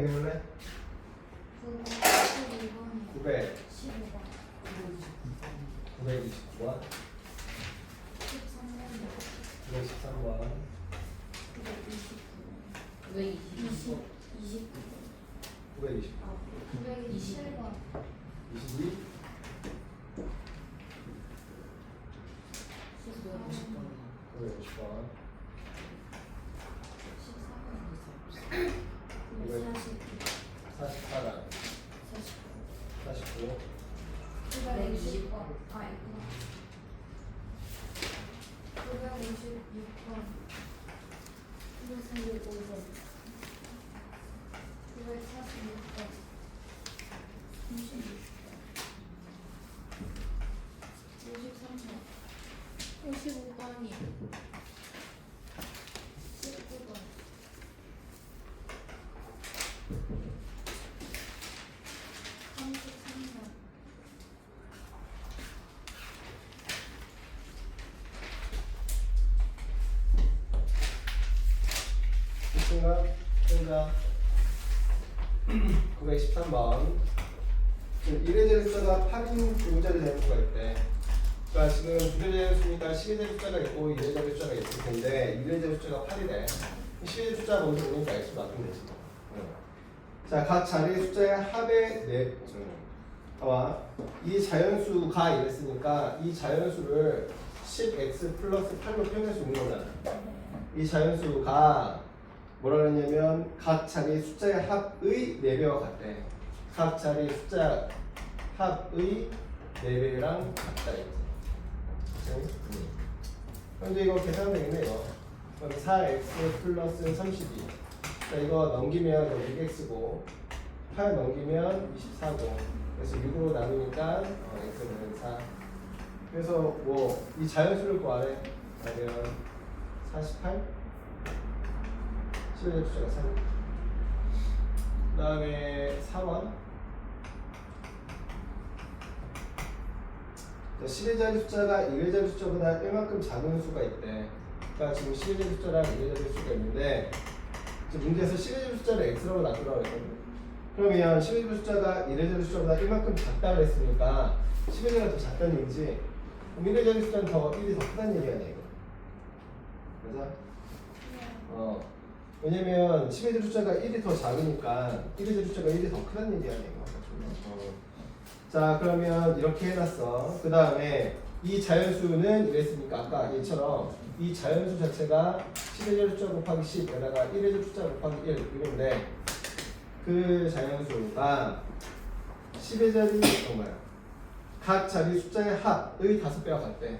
얘기해볼래? 900 929번 913번 929 22 950번 44번 49 55번이 19번 33번 됐습니까? 된다. 913번 지금 1의 제일 숫자가 8인 두 자리 자연수가 있대. 그러니까 지금 두 자리 자연수니까 10의 제일 숫자가 있고 1의 제일 숫자가 있을 텐데 1의 제일 숫자가 8이래. 10의 제일 숫자 먼저 오니까 X 맞으면 되지. 자, 각 자리의 숫자의 합의 봐봐. 이 자연수가 이랬으니까 이 자연수를 10x 플러스 8로 표현할 수 있는 거잖아. 이 자연수가 뭐라 그랬냐면 각 자리 숫자의 합의 4배와 같대. 각 자리 숫자 합의 4배랑 같다 이거지. 근데 이거 계산하면 되겠네 이거. 그럼 4x 플러스 32. 자, 이거 넘기면 여기 6x고 8 넘기면 24고 그래서 6으로 나누니까 x는 4. 그래서 뭐 이 자연수를 구하래. 그러면 48 10의 숫자가 3. 그 다음에 4번 10의 자리 숫자가 1의 자리 숫자보다 1만큼 작은 수가 있대. 그러니까 지금 10의 자리 숫자랑 1의 자리 숫자가 있는데 지금 문제에서 10의 자리 숫자를 x라고 놔두라고 했거든. 그러면 10의 자리 숫자가 1의 자리 숫자보다 1만큼 작다고 했으니까 10의 자리가 더 작다는 얘기지. 그럼 1의 자리 숫자는 1이 더 크다는 얘기 아니야 이거. 그래서 왜냐면 10의 자리 숫자가 1이 더 작으니까 1의 자리 숫자가 1이 더 크다는 얘기 아니야 이거. 자, 그러면 이렇게 해놨어. 그 다음에 이 자연수는 이랬으니까 아까 얘처럼 이 자연수 자체가 10의 자리 숫자 곱하기 10에다가 1의 자리 숫자 곱하기 1 이건데 그 자연수가 10의 자리 뭐야? 각 자리 숫자의 합의 5배와 같대.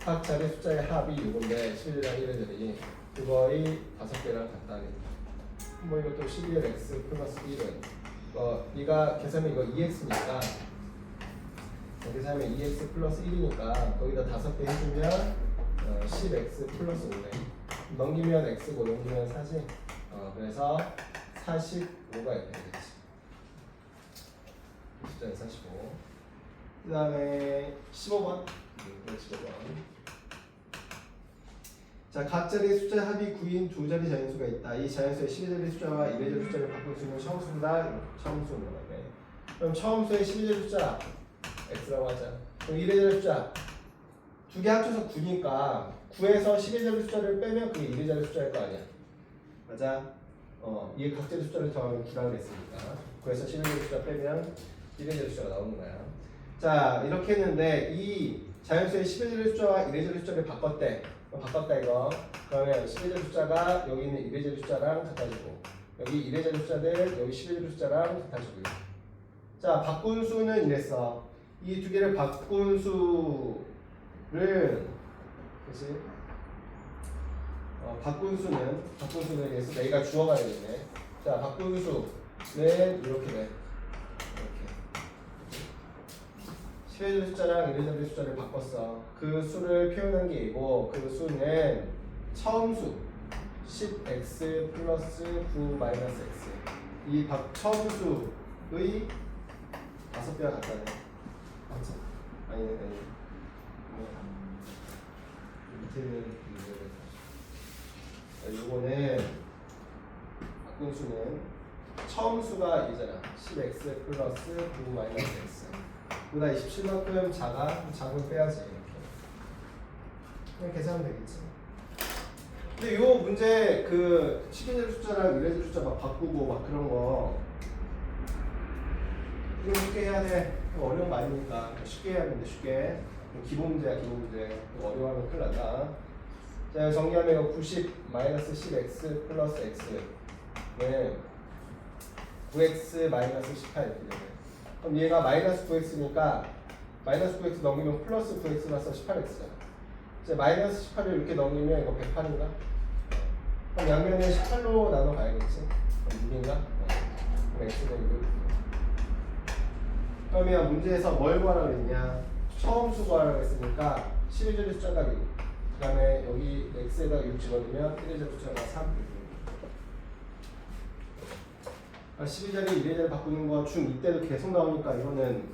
각 자리 숫자의 합이 이건데 11이랑 1의 자리 그거의 5배랑 같다는. 뭐 이것도 11x 플러스 1은 네가 계산하면 이거 2x니까 계산하면 2x 플러스 1이니까 거기다 5배 해주면 10x 플러스 5네. 넘기면 x고 넘기면 4지. 그래서 45가 이렇게 되겠지. 숫자에 45. 그 다음에 15번. 15번. 자, 각 자리의 숫자 합이 9인 두 자리 자연수가 있다. 이 자연수의 10의 자리 숫자와 1의 자리 숫자를 바꿀 수 있는 처음수다. 처음수는 거네. 그럼 처음수의 10의 자리 숫자 x라고 하자. 그럼 1의 자리 숫자 두 개 합쳐서 9니까 9에서 10의 자리 숫자를 빼면 그게 1의 자리 숫자일 거 아니야. 맞아? 이게 각 자리 숫자를 더하면 9라고 했으니까 9에서 10의 자리 숫자 빼면 1의 자리 숫자가 나오는 거야. 자, 이렇게 했는데 이 자연수의 10의 자리 숫자와 1의 자리 숫자를 바꿨대. 바꿨다 이거. 그러면 10의 자리 숫자가 여기 있는 1의 자리 숫자랑 같아지고 여기 1의 자리 숫자들 여기 10의 자리 숫자랑 같아지고요. 자, 바꾼 수는 이랬어. 이 두 개를 바꾼 수를 그치? 바꾼 수는 그래서 내가 주어가 되겠네. 자, 바꾼 수는 이렇게 돼. 이렇게 10의 자리 숫자랑 1의 자리 숫자를 바꿨어. 그 수를 표현한 게 이고 그 수는 처음수 10x 플러스 9 마이너스 x 이 처음수의 5배가 같다네. 맞지? 아니 밑에는 요거는 바꾼 수는 처음 수가 이잖아. 10x 플러스 9 마이너스 x. 보다 27만큼 작은 빼야지. 이렇게. 그냥 계산하면 되겠지. 근데 요 문제 그 시계절 숫자랑 이래절 숫자 막 바꾸고 막 그런 거 이거 쉽게 해야 돼. 어려운 거 아니니까 쉽게 해야 되는데 쉽게. 기본 문제야 기본 문제. 어려워하면 큰일 난다. 자 정리하면 이거 90 마이너스 10x 플러스 x는 9x 마이너스 18 이렇게 되네. 그럼 얘가 마이너스 9x니까 마이너스 9x 넘기면 플러스 9x 플러스 18x잖아. 이제 마이너스 18을 이렇게 넘기면 이거 108인가? 그럼 양면을 18로 나눠 가야겠지? 6인가? 그럼 x는 6. 그러면 문제에서 뭘 구하라고 했냐? 처음 수 구하라고 했으니까 11절의 숫자가 6. 그 다음에 여기 x에다가 6 집어넣으면 1회절 숫자가 3. 12자리 1회절 바꾸는 거 중2 때도 계속 나오니까 이거는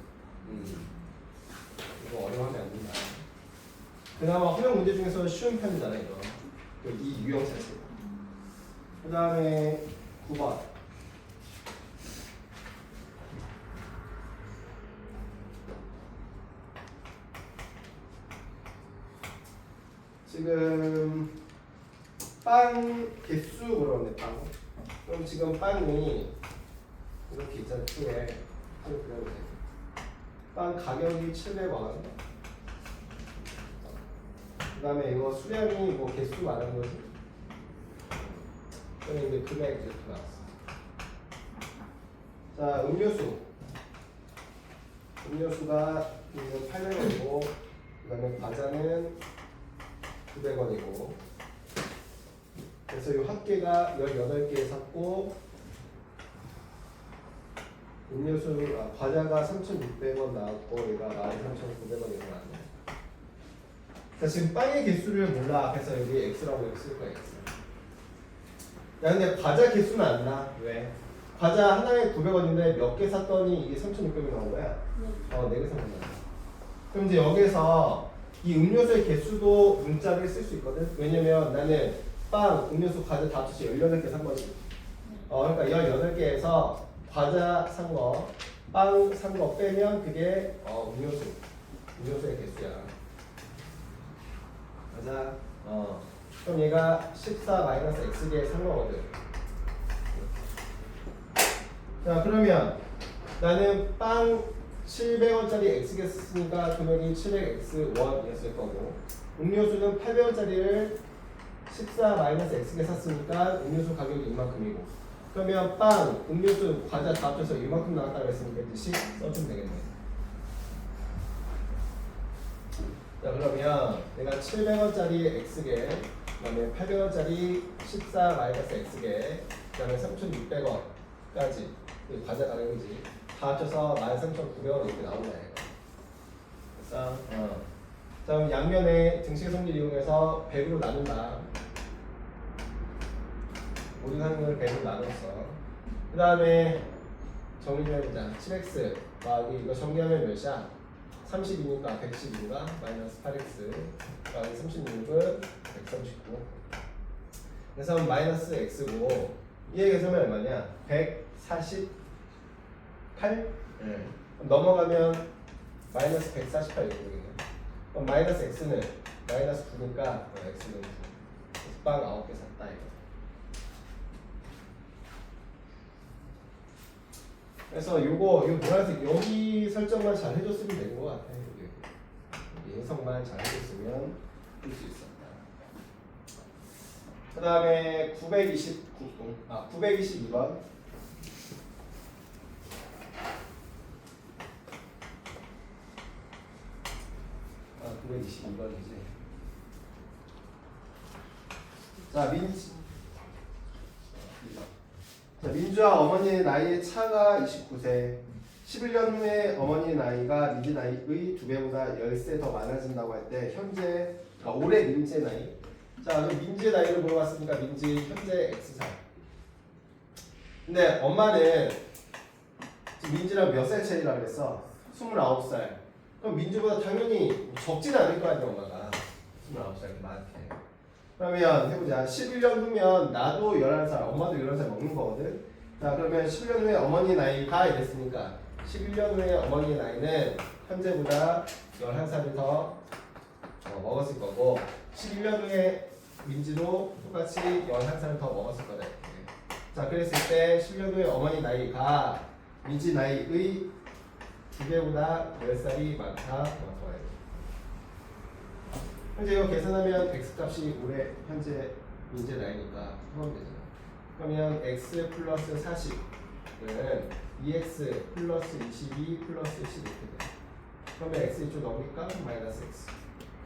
이거 어려워하면 안 된다. 그나마 활용 문제 중에서 쉬운 편이잖아 이거. 이 유형 자체. 그 다음에 9번. 지금 빵 개수 물어봤네 빵. 그럼 지금 빵이 이렇게 있잖아 툴에 빵 가격이 700원. 그 다음에 이거 수량이 뭐 개수 말하는 거지. 그러면 이제 금액 이렇게 나왔어. 자 음료수가 800원이고 그 다음에 과자는 900원이고 그래서 이 합계가 18개 샀고 과자가 3,600원 나왔고 얘가 13,900원이 나왔네. 자 지금 빵의 개수를 몰라. 그래서 여기 x라고 여기 쓸 거야 x. 야 근데 과자 개수는 안 나. 왜? 과자 하나에 900원인데 몇 개 샀더니 이게 3,600원이 나온 거야? 네. 4개 산 거야. 그럼 이제 여기서 이 음료수의 개수도 문자를 쓸 수 있거든. 왜냐면 나는 빵, 음료수, 과자 다 합쳐서 18개 산 거지. 그러니까 18개에서 과자 산 거, 빵 산 거 빼면 그게 음료수의 개수야. 맞아. 그럼 얘가 14 마이너스 x개 산 거거든. 자 그러면 나는 빵 700원짜리 x개 썼으니까 금액이 700x1이었을 거고 음료수는 800원짜리를 14 마이너스 x개 샀으니까 음료수 가격이 이만큼이고 그러면 빵, 음료수, 과자 다 합쳐서 이만큼 나왔다고 했으니까 이제 10 써주면 되겠네. 자 그러면 내가 700원짜리 x개 그 다음에 800원짜리 14 마이너스 x개 그 다음에 3,600원까지 과자 가격이지 다 합쳐서 13,900원 이렇게 나온다 얘가. 그래서 자 그럼 양면에 등식의 성질 이용해서 100으로 나눈다. 모든 항목을 100으로 나눴어. 그 다음에 정리 좀 해보자. 7x 더하기 이거 정리하면 몇이야? 32니까 112인가? 마이너스 8x 더하기 36은 139. 그래서 마이너스 x고 얘의 계산은 얼마냐? 148? 네. 넘어가면 마이너스 148 이렇게 되겠네. 그럼 마이너스 x는 마이너스 9니까 x는 9. 빵 9개 샀다 이거. 그래서 요거 노란색 여기 설정만 잘 해줬으면 되는 것 같아. 여기 해석만 잘 해줬으면 풀 수 있었다. 그 다음에 922번. 아 922번이지. 자 민주와 어머니의 나이의 차가 29세. 11년 후에 어머니의 나이가 민지 나이의 2배보다 10세 더 많아진다고 할 때 현재 올해 민지의 나이. 자, 그럼 민지의 나이를 물어봤으니까 민지 현재 X살. 근데 엄마는 지금 민지랑 몇 살 차이라 그랬어? 29살. 그럼 민지보다 당연히 적진 않을 거 아니야 엄마가. 29살 많게. 그러면 해보자. 11년 후면 나도 11살, 엄마도 11살 먹는 거거든. 자 그러면 11년 후에 어머니 나이가 이랬으니까 11년 후에 어머니 나이는 현재보다 11살을 더 먹었을 거고 11년 후에 민지도 똑같이 11살을 더 먹었을 거다. 자 그랬을 때 10년 후에 어머니 나이가 민지 나이의 2배보다 10살이 많다. 현재 이거 계산하면 x값이 올해 현재 민지 나이니까 하면 되잖아. 그러면 x 플러스 40은 2x 플러스 22 플러스 10 이렇게 돼. 그러면 x 이쪽 넘길까? 마이너스 x.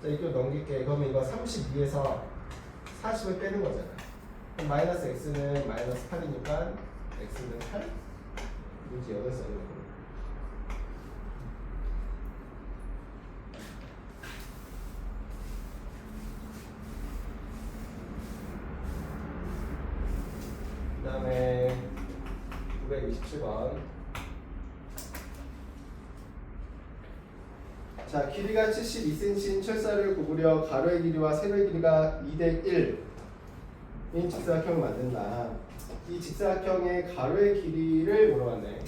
자 이쪽 넘길게. 그러면 이거 32에서 40을 빼는 거잖아. 그럼 마이너스 x는 마이너스 8이니까 x는 8? 민지 8살이라고. 그 다음에 927번. 자, 길이가 72cm인 철사를 구부려 가로의 길이와 세로의 길이가 2대 1인 직사각형을 만든다. 이 직사각형의 가로의 길이를 물어봤네.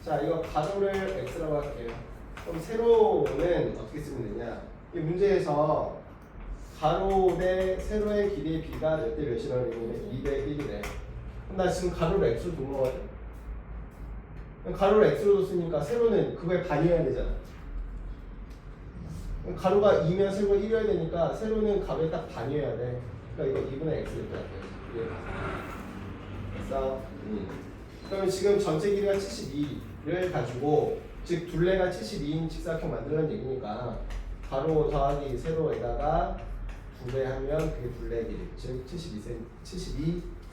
자, 이거 가로를 x라고 할게요. 그럼 세로는 어떻게 쓰면 되냐? 이 문제에서 가로 대 세로의 길이의 비가 몇 대 몇이라고 했는데 2대 1이래. 나 지금 가로를 x로 둔 거거든. 가로를 x로 뒀으니까 세로는 그거의 반이어야 되잖아. 가로가 2면 세로가 1이어야 되니까 세로는 가로의 딱 반이어야 돼. 그러니까 이거 2분의 x 이렇게 할게요. 그래서 그러면 지금 전체 길이가 72를 가지고 즉 둘레가 72인 직사각형 만들라는 얘기니까 가로 더하기 세로에다가 2배 하면 그게 둘레 길이 즉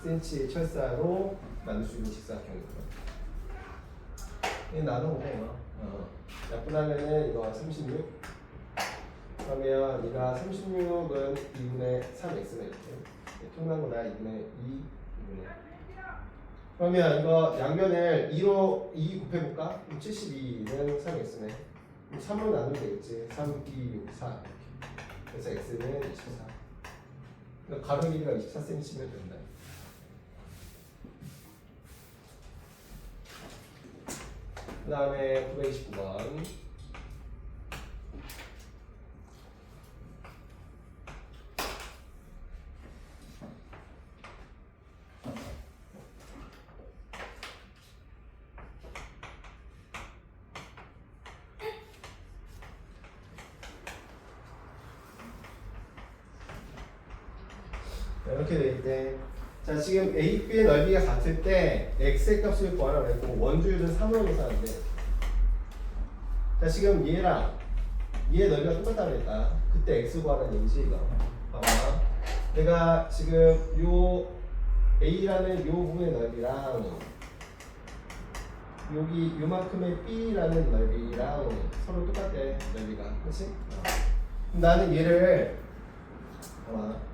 72cm 철사로 만들 수 있는 직사각형이거든. 이 나눠보면 약분하면은 이거 36. 그러면 이가 36은 2분의 3x네 이렇게. 통나무나 2분의 2. 그러면 이거 양변을 2로 2 곱해볼까? 72는 3x네. 3으로 나누면 되겠지. 3, 2, 6, 4 이렇게. 그래서 x는 24. 그러니까 가로 길이가 24cm면 된다. 그 다음에 929번. 이렇게 돼 있대. 자 지금 A, B의 넓이가 같을 때 X의 값을 구하라고 했고 원주율은 3으로 계산하는데 자 지금 얘랑 얘의 넓이가 똑같다고 했다. 그때 X 구하라는 얘기지 이거. 봐봐. 내가 지금 요 A라는 요 부분의 넓이랑 여기 요만큼의 B라는 넓이랑 서로 똑같대 넓이가. 그렇지? 그럼 나는 얘를 봐봐.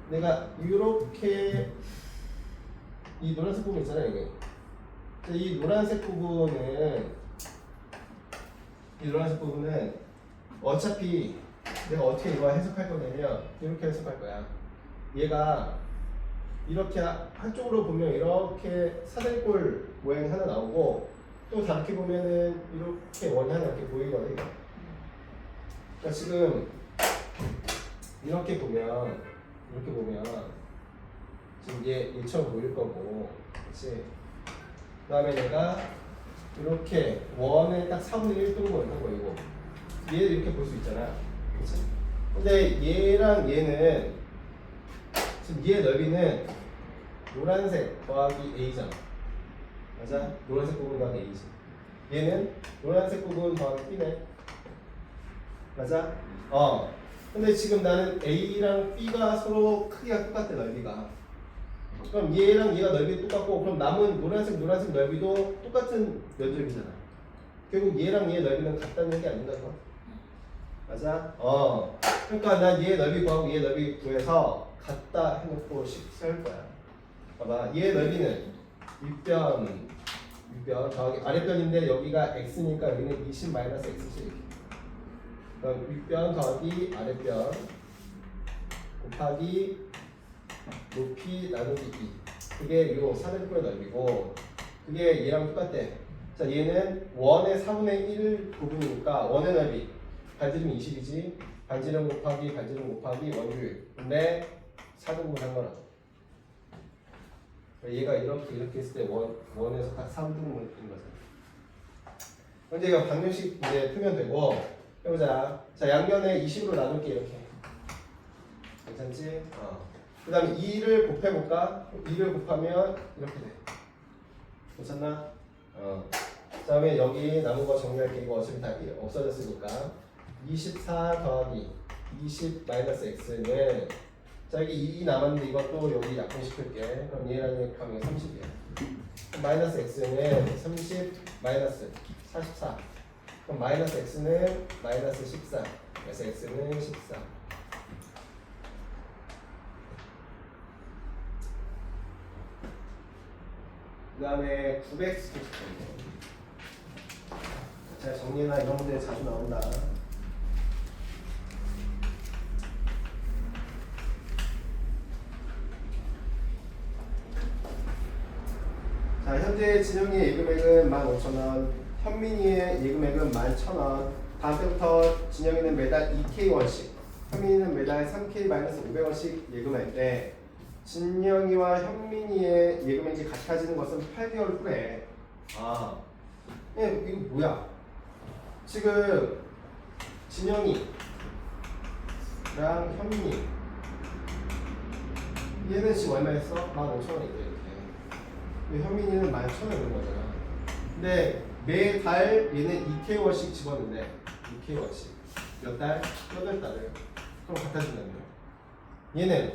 내가 이렇게 이 노란색 부분 있잖아요 이게. 이 노란색 부분은 어차피 내가 어떻게 이거 해석할 거냐면 이렇게 해석할 거야. 얘가 이렇게 한쪽으로 보면 이렇게 사대골 모양이 하나 나오고 또 다르게 보면은 이렇게 원이 하나 이렇게 보이거든요. 그러니까 지금 이렇게 보면 지금 얘처럼 보일 거고, 그렇지? 그다음에 내가 이렇게 원에 딱 4분의 1 동거 이런 거이고, 얘를 이렇게 볼 수 있잖아, 그렇지? 근데 얘랑 얘는 지금 얘의 넓이는 노란색 더하기 A잖아, 맞아? 노란색 부분 더하기 A지. 얘는 노란색 부분 더하기 B네, 맞아? 근데 지금 나는 A랑 B가 서로 크기가 똑같아 넓이가. 그럼 얘랑 얘가 넓이 똑같고 그럼 남은 노란색 넓이도 똑같은 면적이잖아. 결국 얘랑 얘 넓이는 같다는 얘기 아닌가 이거? 맞아? 그러니까 난 얘 넓이 구하고 얘 넓이 구해서 같다 해놓고 쓸 거야. 봐봐. 얘 넓이는 윗변 더하기 아랫변인데 여기가 x니까 여기는 20-x씩. 그럼 윗변 더하기 아랫변 곱하기 높이 나누기 2. 그게 요 사대분의 넓이고 그게 얘랑 똑같대. 자, 얘는 원의 4분의 1 부분이니까 원의 넓이 반지름 20이지. 반지름 곱하기 원주율. 근데 4등분 상관없어. 얘가 이렇게 했을 때 원에서 딱 3등분인 거죠. 근데 이거 방정식 이제 풀면 되고 해보자. 자, 양면에 20으로 나눌게 이렇게. 괜찮지? 그 다음에 2를 곱해볼까? 2를 곱하면 이렇게 돼. 괜찮나? 그 다음에 여기 남은 거 정리할게. 이거 어차피 다 없어졌으니까 24 더하기 20 마이너스 x는 자, 여기 2 남았는데 이것도 여기 약분시킬게. 그럼 얘랑 얘 하면 30이야. 마이너스 x는 30 마이너스 44. 그럼 마이너스 x는 마이너스 14. 그래서 x는 14. 그 다음에 900 잘 정리해놔. 이런 문제 자주 나온다. 자, 현재 진영이의 예금액은 15,000원, 현민이의 예금액은 11,000원. 다음 때부터 진영이는 매달 2K원씩, 현민이는 매달 3K-500원씩 예금할 때 진영이와 현민이의 예금액이 같아지는 것은 8개월 후래. 이거 뭐야? 지금 진영이랑 현민이 얘는 지금 얼마였어? 15,000원이대. 현민이는 11,000원 있는 거잖아. 근데 매달 얘는 2K월씩 집었는데 2K월씩 몇 달? 8달을 그럼 같아진다는 거야. 얘는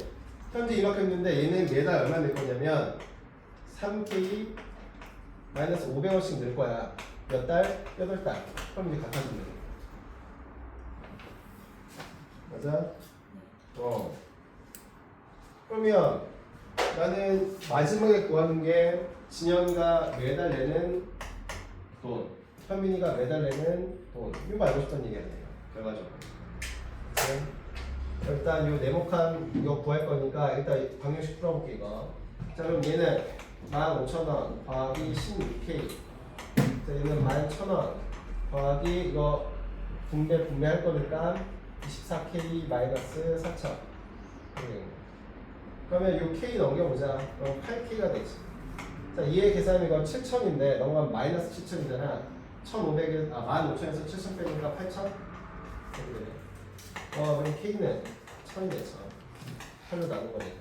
현재 이만큼 했는데 얘는 매달 얼마 낼 거냐면 3K 마이너스 500원씩 낼 거야. 몇 달? 8달. 그럼 이제 같아진다는 거야. 맞아? 그러면 나는 마지막에 구하는 게 진영이가 매달 내는 돈, 현민이가 매달 내는 돈. 이거 알고 싶다는 얘기 아니에요. 결과적으로. 네? 일단 이 네모칸 이거 구할 거니까 일단 방정식 풀어볼게 이거. 자, 그럼 얘는 15,000원 더하기 16K. 자, 얘는 11,000원 더하기 이거 분배할 거니까 24K 마이너스 4,000. 그러면 이 K 넘겨보자. 그럼 8K가 되지. 자, 얘의 계산은 이거 7,000인데 넘어가면 마이너스 7,000이잖아. 1,500에 15,000에서 7,000 빼니까 8,000? 이렇게 되네. 그럼 K는 1,000이네. 1,000. 8로 나눈 거니까.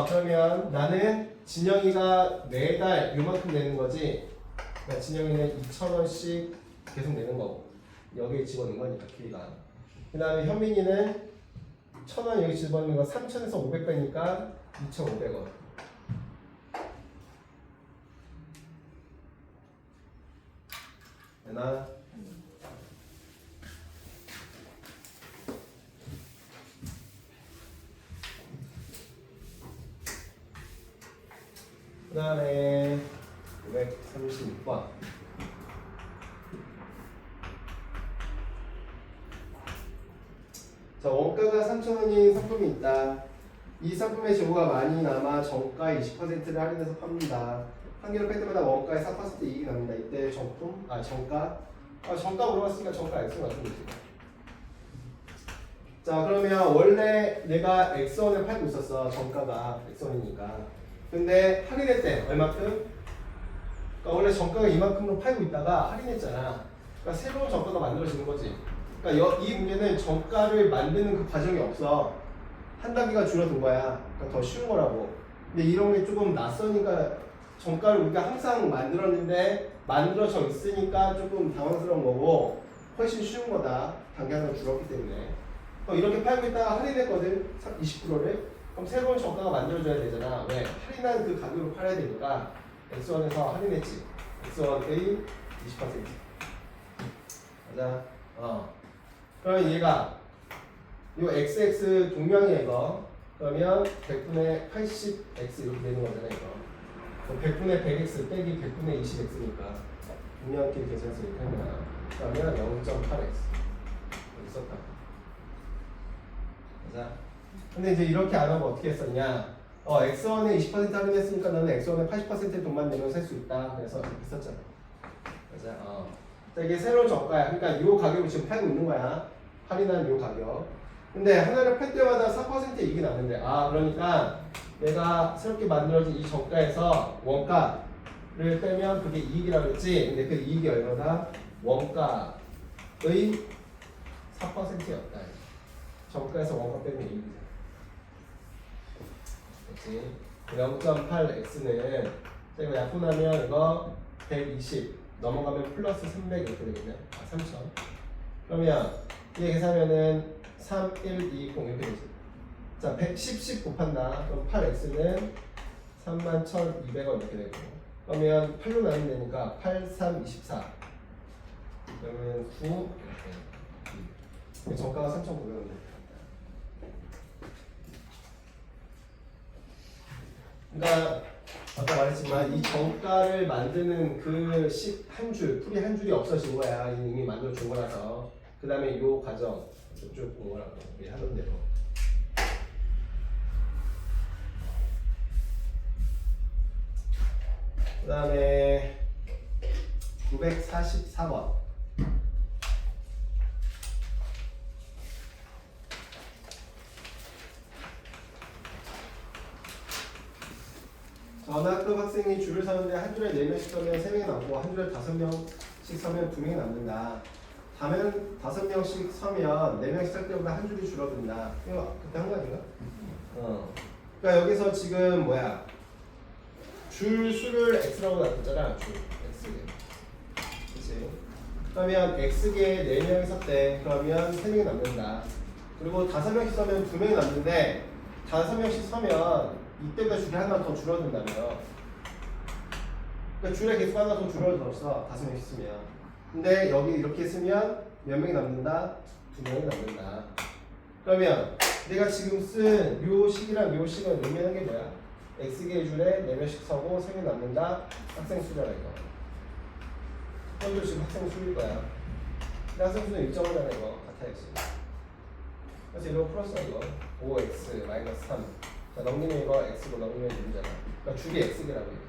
그러면 나는 진영이가 매달 요만큼 내는 거지. 그러니까 진영이는 2,000원씩 계속 내는 거고. 여기에 집어넣은 거니까 K가. 그 다음에 현민이는 1,000원 여기 집어넣는 거 3,000에서 500 빼니까 2,500원. 되나? 그 다음에 536번. 자, 원가가 3,000원인 상품이 있다. 이 상품의 재고가 많이 남아 정가 20%를 할인해서 팝니다. 한 개를 뺄 때마다 원가의 4% 이익이 납니다. 이때 정가 물어봤으니까 정가 X 같은 거지. 자, 그러면 원래 내가 X1을 팔고 있었어. 정가가 X1이니까. 근데 할인할 때 얼마큼? 그러니까 원래 정가가 이만큼으로 팔고 있다가 할인했잖아. 그러니까 새로운 정가가 만들어지는 거지. 그러니까 이 문제는 정가를 만드는 그 과정이 없어. 한 단계가 줄어든 거야. 그러니까 더 쉬운 거라고. 근데 이런 게 조금 낯서니까 정가를 우리가 항상 만들었는데 만들어져 있으니까 조금 당황스러운 거고 훨씬 쉬운 거다. 단계가 줄었기 때문에. 이렇게 팔고 있다가 할인했거든. 20%를. 그럼 새로운 정가가 만들어져야 되잖아. 왜? 할인한 그 가격으로 팔아야 되니까 X1에서 할인했지. X1의 20%. 맞아. 그러면 얘가 요 XX 동명이야 이거. 그러면 100분의 80x 이렇게 되는 거잖아 이거. 100분의 100x 빼기 100분의 20x니까 동명끼리 계산식을 하면 그러면 0.8x 여기 썼다. 맞아. 근데 이제 이렇게 안 하고 어떻게 했었냐? x1에 20% 할인했으니까 나는 x1에 80%의 돈만 내면 살 수 있다. 그래서 이렇게 썼잖아. 맞아. 자, 이게 새로운 저가야. 그러니까 이 가격을 지금 팔고 있는 거야. 할인한 이 가격. 근데 하나를 팔 때마다 4% 이익이 났는데, 그러니까 내가 새롭게 만들어진 이 저가에서 원가를 빼면 그게 이익이라고 했지. 근데 그 이익이 얼마다? 원가의 4%였다. 저가에서 원가 빼면 이익이잖아. 그렇지? 0.8x는 이거 약분하면 이거 120 넘어가면 플러스 300 이렇게 되겠네. 3000. 그러면 이게 계산하면은 3, 1, 2, 0 이렇게 되지. 자, 110씩 곱한다. 그럼 8x는 31,200원 이렇게 되고. 그러면 8로 나누면 되니까 8, 3, 24. 그러면 9 이렇게. 정가가 3,900원. 그러니까 아까 말했지만 이 정가를 만드는 그 한 줄, 풀이 한 줄이 없어진 거야. 이미 만들어 준 거라서. 그 다음에 이 과정 쭉 본 거라고 우리 하던 대로. 그 다음에 944번. 전학급 학생이 줄을 서는데 한 줄에 4명씩 서면 3명이 남고 한 줄에 5명씩 서면 2명이 남는다. 다면 5명씩 서면 4명씩 설 때보다 한 줄이 줄어든다. 이거 그때 한 거 아닌가? 그러니까 여기서 지금 뭐야? 줄 수를 x라고 놔뒀잖아. 줄 x. 그치? 그러면 x개에 4명이 섰대. 그러면 3명이 남는다. 그리고 5명씩 서면 2명이 남는데 5명씩 서면 이때보다 줄이 하나 더 줄어든다며. 그러니까 줄의 개수가 하나 더 줄어들었어. 5명씩 쓰면. 근데 여기 이렇게 쓰면 몇 명이 남는다? 2명이 남는다. 그러면 내가 지금 쓴 요 식이랑 요 식은 의미하는 게 뭐야? x개의 줄에 4명씩 서고 3명이 남는다. 학생 수잖아 이거. 현재 지금 학생 수일 거야. 근데 학생 수는 일정하잖아 이거. 같아야지. 그래서 이거 풀었어 이거. 5x 마이너스 3. 자, 넘기면 이거 x고 넘기면 6이잖아. 그러니까 줄이 x개라고 이거.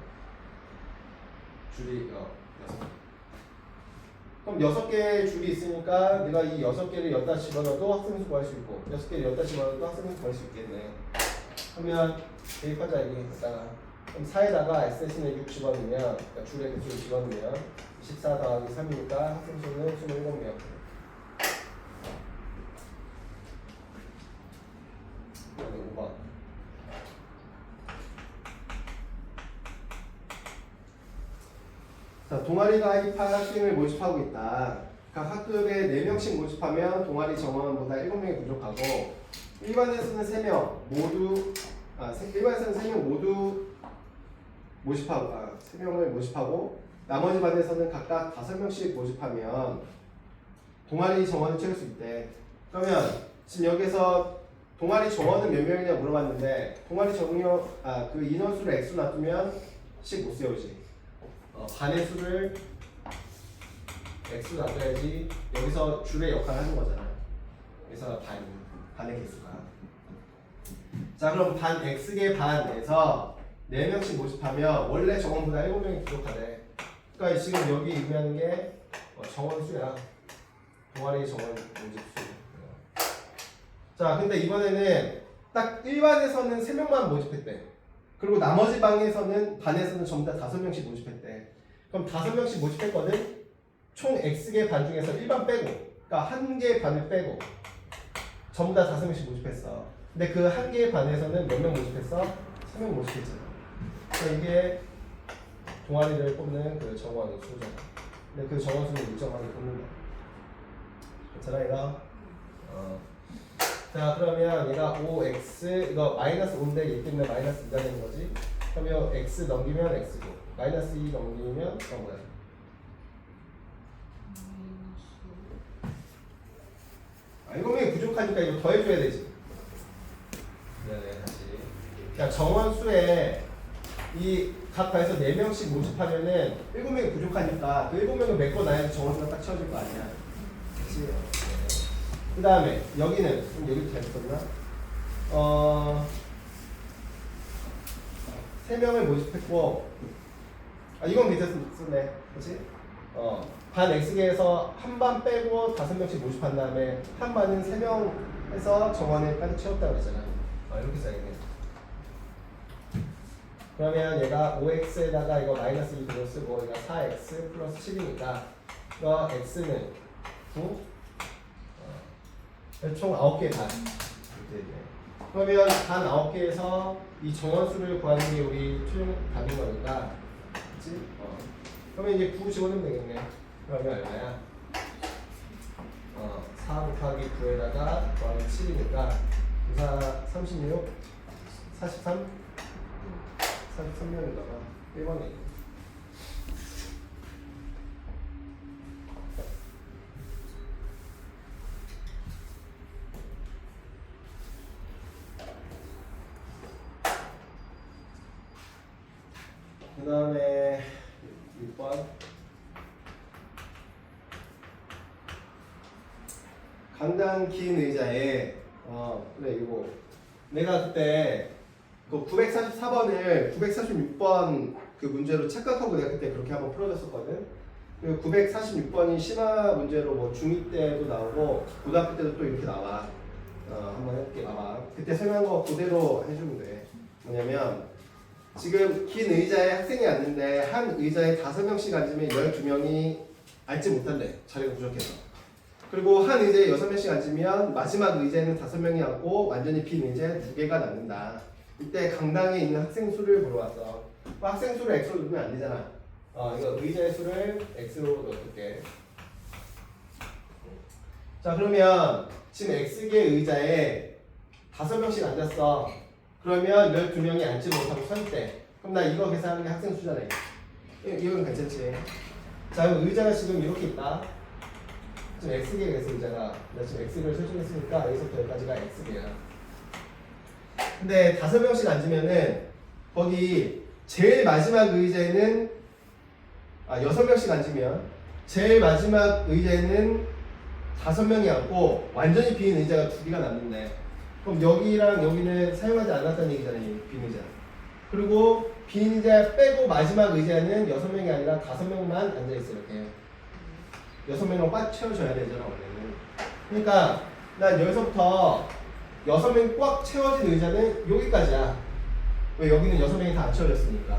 줄이 6개. 그럼 6개의 줄이 있으니까 내가 이 6개를 여기다 집어넣어도 학생수 구할 수 있고 6개를 여기다 집어넣어도 학생수 구할 수 있겠네. 그러면 대입하자 이게 여기다가. 그럼 4에다가 x 대신에 6 집어넣으면 그러니까 줄의 개수를 집어넣으면 24 더하기 3이니까 학생수는 27명. 여기 5번. 자, 동아리가 입할 학생을 모집하고 있다. 각 학급에 4명씩 모집하면 동아리 정원보다 7명이 부족하고 일반에서는 3명 모두 일반에서는 3명 모두 모집하고 3명을 모집하고 나머지 반에서는 각각 5명씩 모집하면 동아리 정원을 채울 수 있대. 그러면 지금 여기서 동아리 정원은 몇 명이냐 물어봤는데 동아리 정원 그 인원수를 x로 놔두면 식 못 세우지. 반의 수를 x로 놔둬야지 여기서 줄의 역할을 하는 거잖아. 그래서 반의 개수가. 자, 그럼 반 x개 반에서 4명씩 모집하면 원래 정원보다 7명이 부족하대. 그러니까 지금 여기 의미하는 게 정원 수야. 동아리 정원 모집 수. 자, 근데 이번에는 딱 일반에서는 3명만 모집했대. 그리고 나머지 반에서는 전부 다 5명씩 모집했대. 그럼 5명씩 모집했거든? 총 x개 반 중에서 일반 빼고, 그러니까 한 개 반을 빼고 전부 다 5명씩 모집했어. 근데 그 한 개의 반에서는 몇 명 모집했어? 3명 모집했잖아. 그러니까 이게 동아리를 뽑는 그 정원 수잖아. 근데 그 정원 수는 일정하게 뽑는 거야. 괜찮아 이거? 자, 그러면 얘가 5x 이거 마이너스 5인데 얘 때문에 마이너스 2가 되는 거지. 그러면 x 넘기면 x고 마이너스 2 넘기면 뭐야? 이거면 부족하니까 이거 더해줘야 되지. 네, 다시. 그러니까 정원수에 이 각 반에서 4명씩 모집하면은 7명이 부족하니까 그 7명을 메꿔놔야지 정원수가 딱 채워질 거 아니야. 그치? 그 다음에 여기는 여기도 잘 썼나? 3명을 모집했고 이건 밑에 쓰네. 그치? 반 X개에서 한 반 빼고 5명씩 모집한 다음에 한 반은 3명에서 정원에까지 채웠다고 그랬잖아. 이렇게 써야겠네. 그러면 얘가 5x에다가 이거 마이너스 2 그거 쓰고 얘가 4x 플러스 7이니까 이거 x는 9 총 9개의 반. 그러면 반 9개에서 이 정원수를 구하는 게 우리 최종 답인 거니까 그치? 그러면 이제 9 집어넣으면 되겠네. 그러면 얼마야? 4 곱하기 9에다가 더하기 7이니까 9사 36 43 43명인가 봐. 1번에 그 다음에 6번 강당 긴 의자에 그래 이거 내가 그때 그 944번을 946번 그 문제로 착각하고 내가 그때 그렇게 한번 풀어줬었거든. 그리고 946번이 심화 문제로 뭐 중2 때도 나오고 고등학교 때도 또 이렇게 나와. 한번 해볼게. 봐봐. 그때 설명한 거 그대로 해주면 돼. 뭐냐면 지금 긴 의자에 학생이 앉는데 한 의자에 5명씩 앉으면 12명이 앉지 못한대. 자리가 부족해서. 그리고 한 의자에 6명씩 앉으면 마지막 의자에는 5명이 앉고 완전히 빈 의자에 2개가 남는다. 이때 강당에 있는 학생 수를 보러 왔어. 학생 수를 x로 넣으면 안 되잖아. 이거 의자의 수를 x로 넣어줄게. 자 그러면 지금 x개 의자에 5명씩 앉았어. 그러면 12명이 앉지 못하고 서 있대. 그럼 나 이거 계산하는 게 학생 수잖아. 이건 괜찮지. 자 그럼 의자가 지금 이렇게 있다. 지금 x개에서 의자가 나 지금 x를 설정했으니까 여기서부터 여기까지가 x개야. 근데 5명씩 앉으면은 거기 제일 마지막 의자에는 6명씩 앉으면 제일 마지막 의자에는 5명이 앉고 완전히 빈 의자가 2개가 남는데 그럼 여기랑 여기는 사용하지 않았다는 얘기잖아요. 빈 의자. 그리고 빈 의자 빼고 마지막 의자는 6명이 아니라 5명만 앉아있어. 이렇게 6명으로 꽉 채워줘야 되잖아 원래는. 그러니까 난 여기서부터 6명이 꽉 채워진 의자는 여기까지야. 왜 여기는 6명이 다 안 채워졌으니까.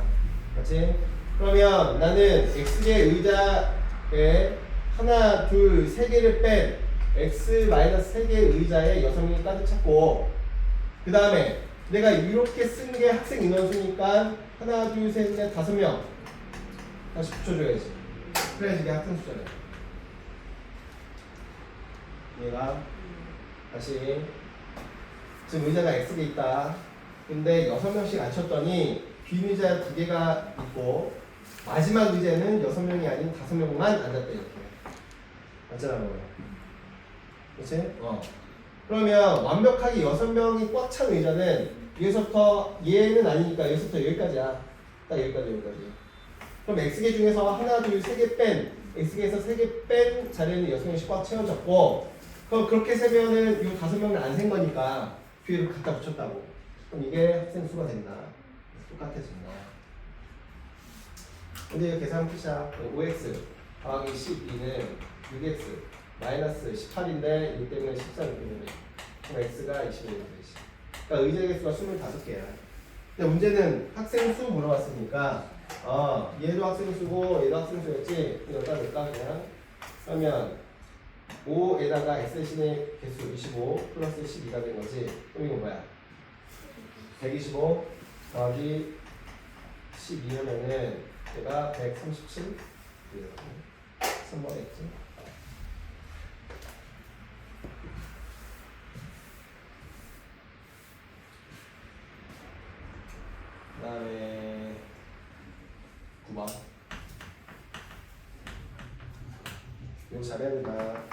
맞지? 그러면 나는 X개 의자에 하나, 둘, 3개를 뺀 X-3개 의자에 6명이 가득 찼고 그 다음에 내가 이렇게 쓴 게 학생 인원수니까 하나, 둘, 셋, 넷, 5명 다시 붙여줘야지. 그래야지 이게 학생 수잖아요. 얘가 다시 지금 의자가 X개 있다. 근데 6명씩 앉혔더니 빈 의자 2개가 있고 마지막 의자는 6명이 아닌 5명만 앉았대. 이렇게 맞잖아. 그렇지? 그러면 완벽하게 6명이 꽉 찬 의자는 여기서부터 얘는 아니니까 여기서부터 여기까지야. 딱 여기까지. 그럼 X개 중에서 하나, 둘, 3개 뺀 X개에서 3개 뺀 자리에는 6명씩 꽉 채워졌고 그럼 그렇게 세면은 이 5명은 안 센 거니까 뒤로 갖다 붙였다고. 그럼 이게 학생 수가 된다. 똑같아진다. 근데 이거 계산 끝이야. 5x 더하기 12는 6x 마이너스 18인데 이 때문에 14를 빼면 돼. 그럼 x가 21이 되지. 그러니까 의자 개수가 25개야. 근데 문제는 학생 수 물어봤으니까 얘도 학생 수고 얘도 학생 수였지. 여기다 넣을까 그냥. 그러면 5에다가 x 대신에 개수 25 플러스 12가 된 거지. 그럼 이건 뭐야? 125 더하기 12하면은 얘가 137 3번에 있지. 그 다음에 9번 이거 잘해야 된다.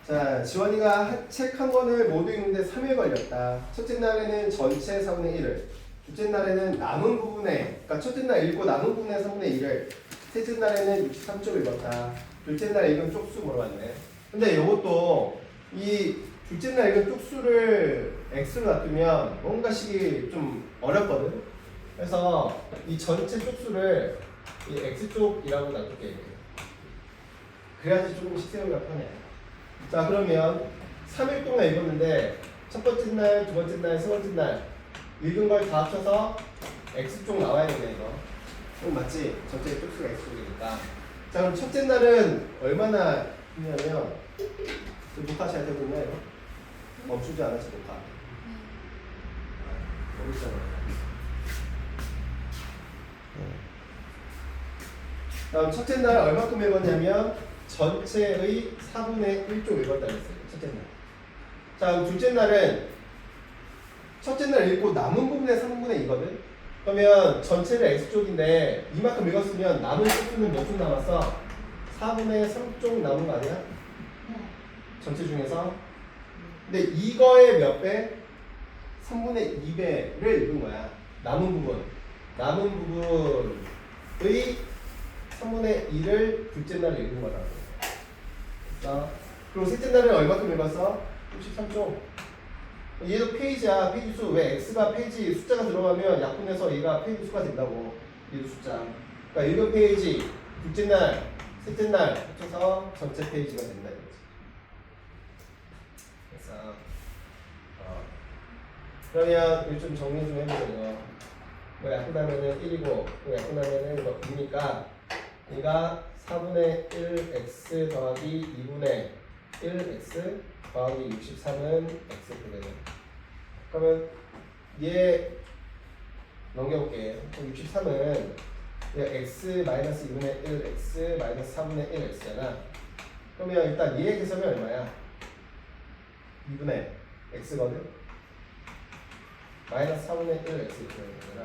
자, 지원이가 책 한 권을 모두 읽는데 3일 걸렸다. 첫째 날에는 전체 4분의 1을, 둘째 날에는 남은 부분에, 그러니까 첫째 날 읽고 남은 부분의 3분의 1을, 셋째 날에는 63쪽 읽었다. 둘째 날 읽은 쪽수 물어봤네. 근데 이것도 이 둘째 날 이건 쪽수를 x로 놔두면 뭔가 식이 좀 어렵거든. 그래서 이 전체 쪽수를 이 x쪽이라고 놔둘게. 그래야지 조금씩 세우기가 편해. 자, 그러면 3일 동안 읽었는데 첫 번째 날, 두 번째 날, 세 번째 날 읽은 걸 다 합쳐서 x쪽 나와야 되네 이거. 맞지? 전체 쪽수가 x쪽이니까. 자, 그럼 첫째 날은 얼마나 했냐면 녹화 잘 되고 있냐 이거? 멈추지 않았지 녹화. 멈추잖아. 다음 첫째 날 얼마큼 읽었냐면 전체의 4분의 1쪽 읽었다 그랬어요. 첫째 날. 자, 그럼 둘째 날은 첫째 날 읽고 남은 부분의 3분의 2거든. 그러면 전체를 x쪽인데 이만큼 읽었으면 남은 쪽수는 몇 쪽 남았어? 4분의 3쪽 남은 거 아니야? 전체 중에서. 근데 이거의 몇 배? 3분의 2배를 읽은 거야. 남은 부분. 남은 부분의 3분의 2를 둘째 날에 읽은 거라고. 자, 그리고 셋째 날은 얼마큼 읽었어? 63쪽. 얘도 페이지야. 페이지 수. 왜 x가 페이지 숫자가 들어가면 약분해서 얘가 페이지 수가 된다고. 얘도 숫자. 그러니까 읽은 페이지 둘째 날, 셋째 날 합쳐서 전체 페이지가 된다 이거지. 그래서 그러면 이거 좀 정리 좀 해보자 이거. 뭐 약분하면은 1이고 뭐 약분하면은 이거 2니까 얘가 4분의 1 x 더하기 2분의 1 x 더하기 63은 x가 되네. 그러면 얘 넘겨볼게. 63은 x 마이너스 2분의 1 x 마이너스 4분의 1 x잖아. 그러면 일단 얘의 계산이 얼마야? 2분의 x거든. 마이너스 4분의 1 x 이렇게 되는 거잖아.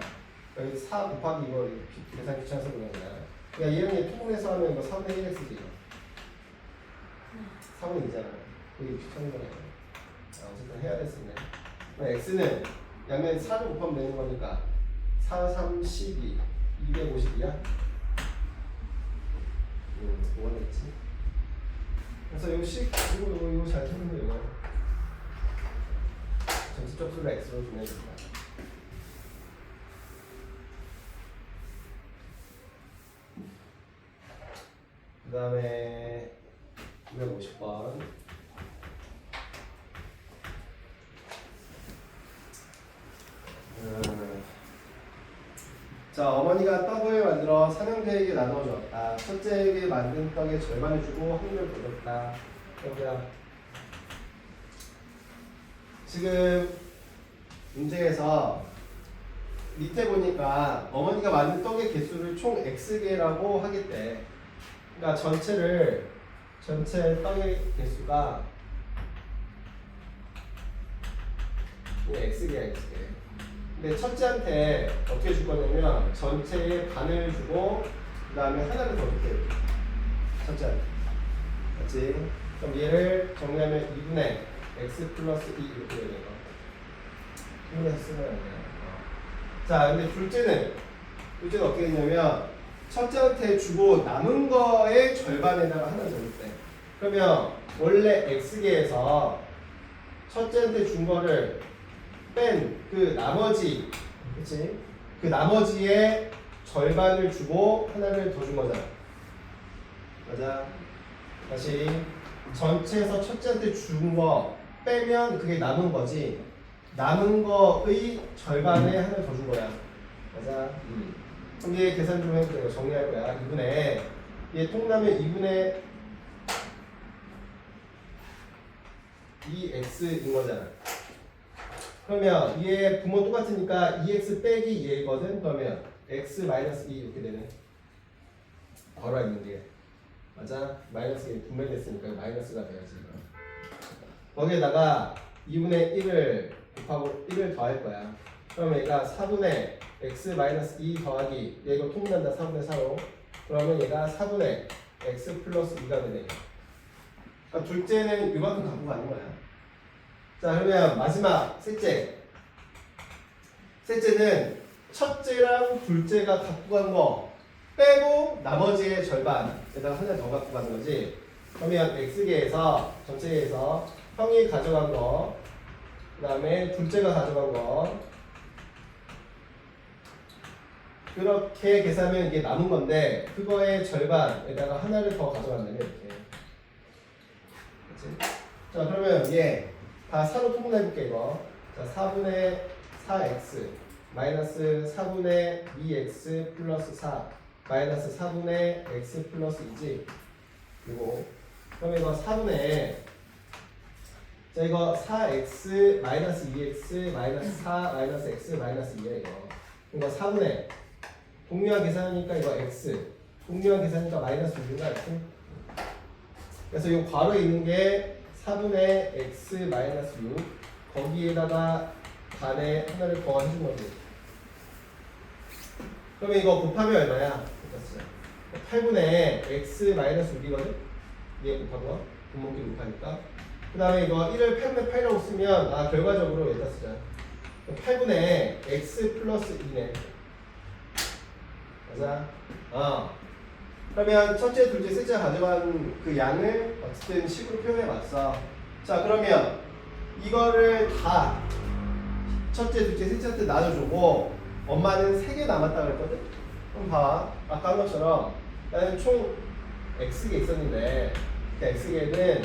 여기 4 곱하기 이거 계산 귀찮아서 그런 거야. 그러니까 얘는 통분해서 하면 이거 4분의 1 x지 이거. 4분의 2잖아. 그게 63이잖아. 어쨌든 해야 됐었네. x는 양면 4를 곱하면 되는 거니까 4, 3, 12, 250이야? 뭐가 됐지? 그래서 이거 이거 잘 쓰는 거 이거 전체 쪽수를 x로 주내줍니다. 그 다음에 250번. 자, 어머니가 떡을 만들어 삼형제에게 나눠 주었다. 첫째에게 만든 떡의 절반을 주고 한 입을 더 줬다. 그러면 지금 문제에서 밑에 보니까 어머니가 만든 떡의 개수를 총 x개라고 하겠대. 그러니까 전체 떡의 개수가 x개야 x개. 근데 첫째한테 어떻게 줄 거냐면 전체의 반을 주고 그 다음에 하나를 더 줄게. 첫째한테. 맞지? 그럼 얘를 정리하면 2분의 x 플러스 2 이렇게 되는 거. 2분에서 쓰면 안 돼요. 자, 근데 둘째는 어떻게 되냐면 첫째한테 주고 남은 거의 절반에다가 하나 더 줄게. 그러면 원래 x개에서 첫째한테 준 거를 뺀 그 나머지, 그치? 그 나머지의 절반을 주고 하나를 더 준 거잖아. 맞아. 다시 전체에서 첫째한테 준 거 빼면 그게 남은 거지. 남은 거의 절반에 하나 더 준 거야. 맞아. 그럼 얘 계산 좀 해보자. 정리할 거야. 2분의 얘 통나면 2분의 2x인 거잖아. 그러면 얘 부모 똑같으니까 2x 빼기 얘거든. 그러면 x 마이너스 2 이렇게 되네. 걸어 있는 게 맞아. 마이너스 1 분배됐으니까 마이너스가 돼야지. 거기에다가 2분의 1을 곱하고 1을 더할 거야. 그러면 얘가 4분의 x 마이너스 2 더하기 얘 이거 통분한다 4분의 4로. 그러면 얘가 4분의 x 플러스 2가 되네. 그러니까 둘째는 이만큼 갖고 가는 거야. 자, 그러면 마지막 셋째는 첫째랑 둘째가 갖고 간 거 빼고 나머지의 절반에다가 하나 더 갖고 가는 거지. 그러면 x개에서 전체에서 형이 가져간 거, 그 다음에 둘째가 가져간 거. 그렇게 계산하면 이게 남은 건데 그거의 절반에다가 하나를 더 가져간다면 이렇게. 그치? 자 그러면 얘 다 4로 통분해볼게 이거. 자 4분의 4x 마이너스 4분의 2x 플러스 4 마이너스 4분의 x 플러스 2지. 그리고 그러면 이거 4분의 자 이거 4x 마이너스 2x 마이너스 4 마이너스 x 마이너스 2야 이거. 이거 4분의 동류한 계산하니까 이거 x 동류한 계산하니까 마이너스 6인가 이렇게. 그래서 이 괄호에 있는 게 4분의 x 마이너스 6 거기에다가 반에 하나를 더 해준 거지. 그러면 이거 곱하면 얼마야? 8분의 x 마이너스 6이거든? 얘 곱한 거 분모끼리 곱하니까. 그 다음에 이거 1을 8분의 8이라고 쓰면 결과적으로 여기다 쓰자. 8분의 x 플러스 2네. 맞아? 그러면 첫째, 둘째, 셋째 가져간 그 양을 어쨌든 식으로 표현해봤어. 자 그러면 이거를 다 첫째, 둘째, 셋째한테 나눠주고 엄마는 3개 남았다 그랬거든? 그럼 봐. 아까 한 것처럼 나는 총 X개 있었는데 그 X개는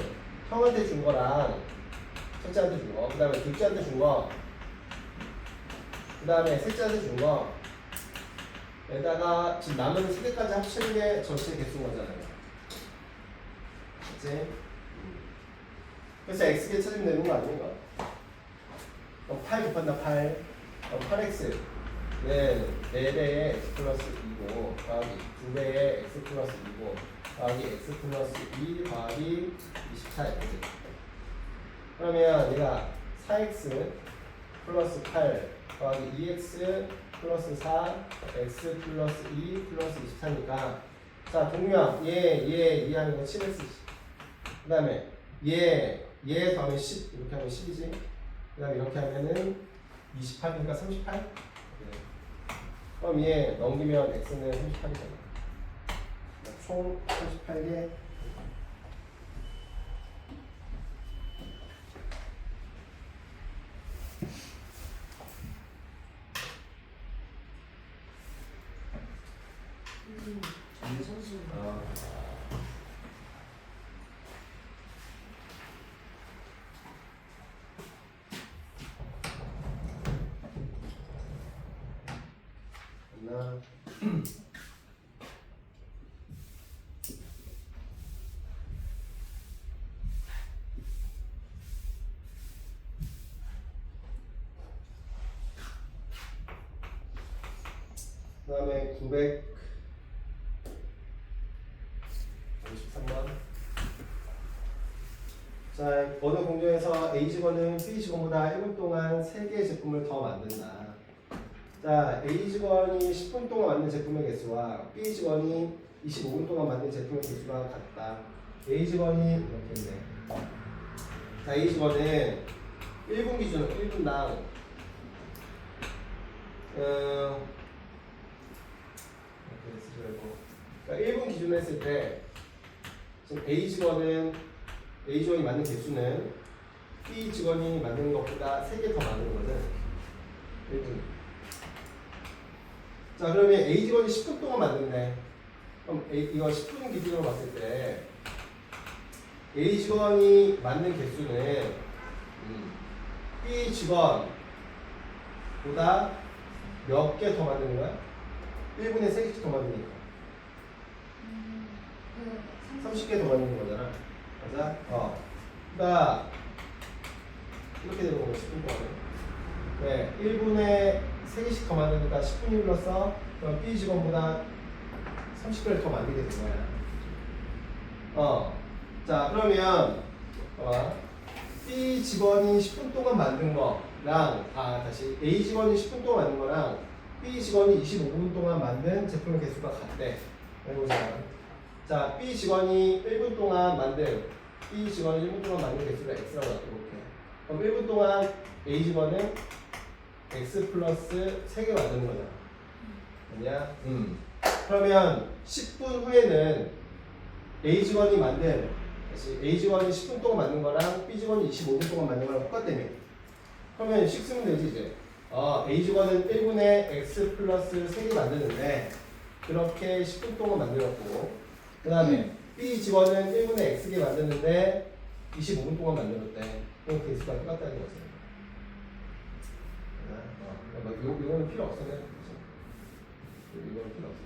형한테 준 거랑 첫째한테 준 거, 그 다음에 둘째한테 준 거, 그 다음에 셋째한테 준 거 에다가 지금 남은 3개까지 합치는 게 전체 개수인 거잖아요. 그치? 그래서 X개 찾으면 되는 거 아닌가? 8 곱한다 8 8x 는 4배의 x 플러스 2고 더하기 2배의 x 플러스 2고 더하기 x 플러스 2 더하기 24x. 그러면 얘가 4x 플러스 8 더하기 2x 플러스 4 x 플러스 2 플러스 24니까 자 동류항 얘 이해하는 거 7x. 그 다음에 얘 더하면 10 이렇게 하면 10이지. 그 다음에 이렇게 하면은 28이니까 38. 네. 그럼 얘 넘기면 x는 38이잖아. 총 38개. 선수. 하나. 그 다음에 953번. 자, 어느 공정에서 A 직원은 B 직원보다 1분 동안 3개의 제품을 더 만든다. 자, A 직원이 10분 동안 만든 제품의 개수와 B 직원이 25분 동안 만든 제품의 개수가 같다. A 직원이 이렇게 있네. 자, A 직원은 1분 기준으로 1분당 그러니까 1분 기준으로 했을 때 지금 A 직원이 만든 개수는 B 직원이 만드는 것보다 3개 더 많은 거거든. 1분. 자 그러면 A 직원이 10분 동안 만든대. 그럼 이거 10분 기준으로 봤을 때 A 직원이 만든 개수는 B 직원보다 몇 개 더 만드는 거야? 1분에 3개씩 더 만드니까 30개 더 만드는 거잖아. 맞아? 그러니까 이렇게 되는 거야. 10분 동안에. 네, 1분에 3개씩 더 만드니까 10분이 흘렀어. 그럼 B 직원보다 30개를 더 만들게 된 거야. 자 그러면 봐봐. B 직원이 10분 동안 만든 거랑 다시 A 직원이 10분 동안 만든 거랑 B 직원이 25분 동안 만든 제품의 개수가 같대. 해보자. 자 B 직원이 1분 동안 만든 B 직원이 1분 동안 만든 개수를 X라고 놔둬볼게. 그럼 1분 동안 A 직원은 X 플러스 3개 만드는 거잖아. 맞냐? 그러면 10분 후에는 A 직원이 만든 다시 A 직원이 10분 동안 맞는 거랑 B 직원이 25분 동안 맞는 거랑 똑같다며. 그러면 식 쓰면 되지 이제. A 직원은 1분에 x 플러스 3개 만드는데 그렇게 10분 동안 만들었고, 그 다음에 B 직원은 1분에 x개 만드는데 25분 동안 만들었대. 그럼 개수가 똑같다는 거지. 요거는 필요 없어. 이거는 필요 없어.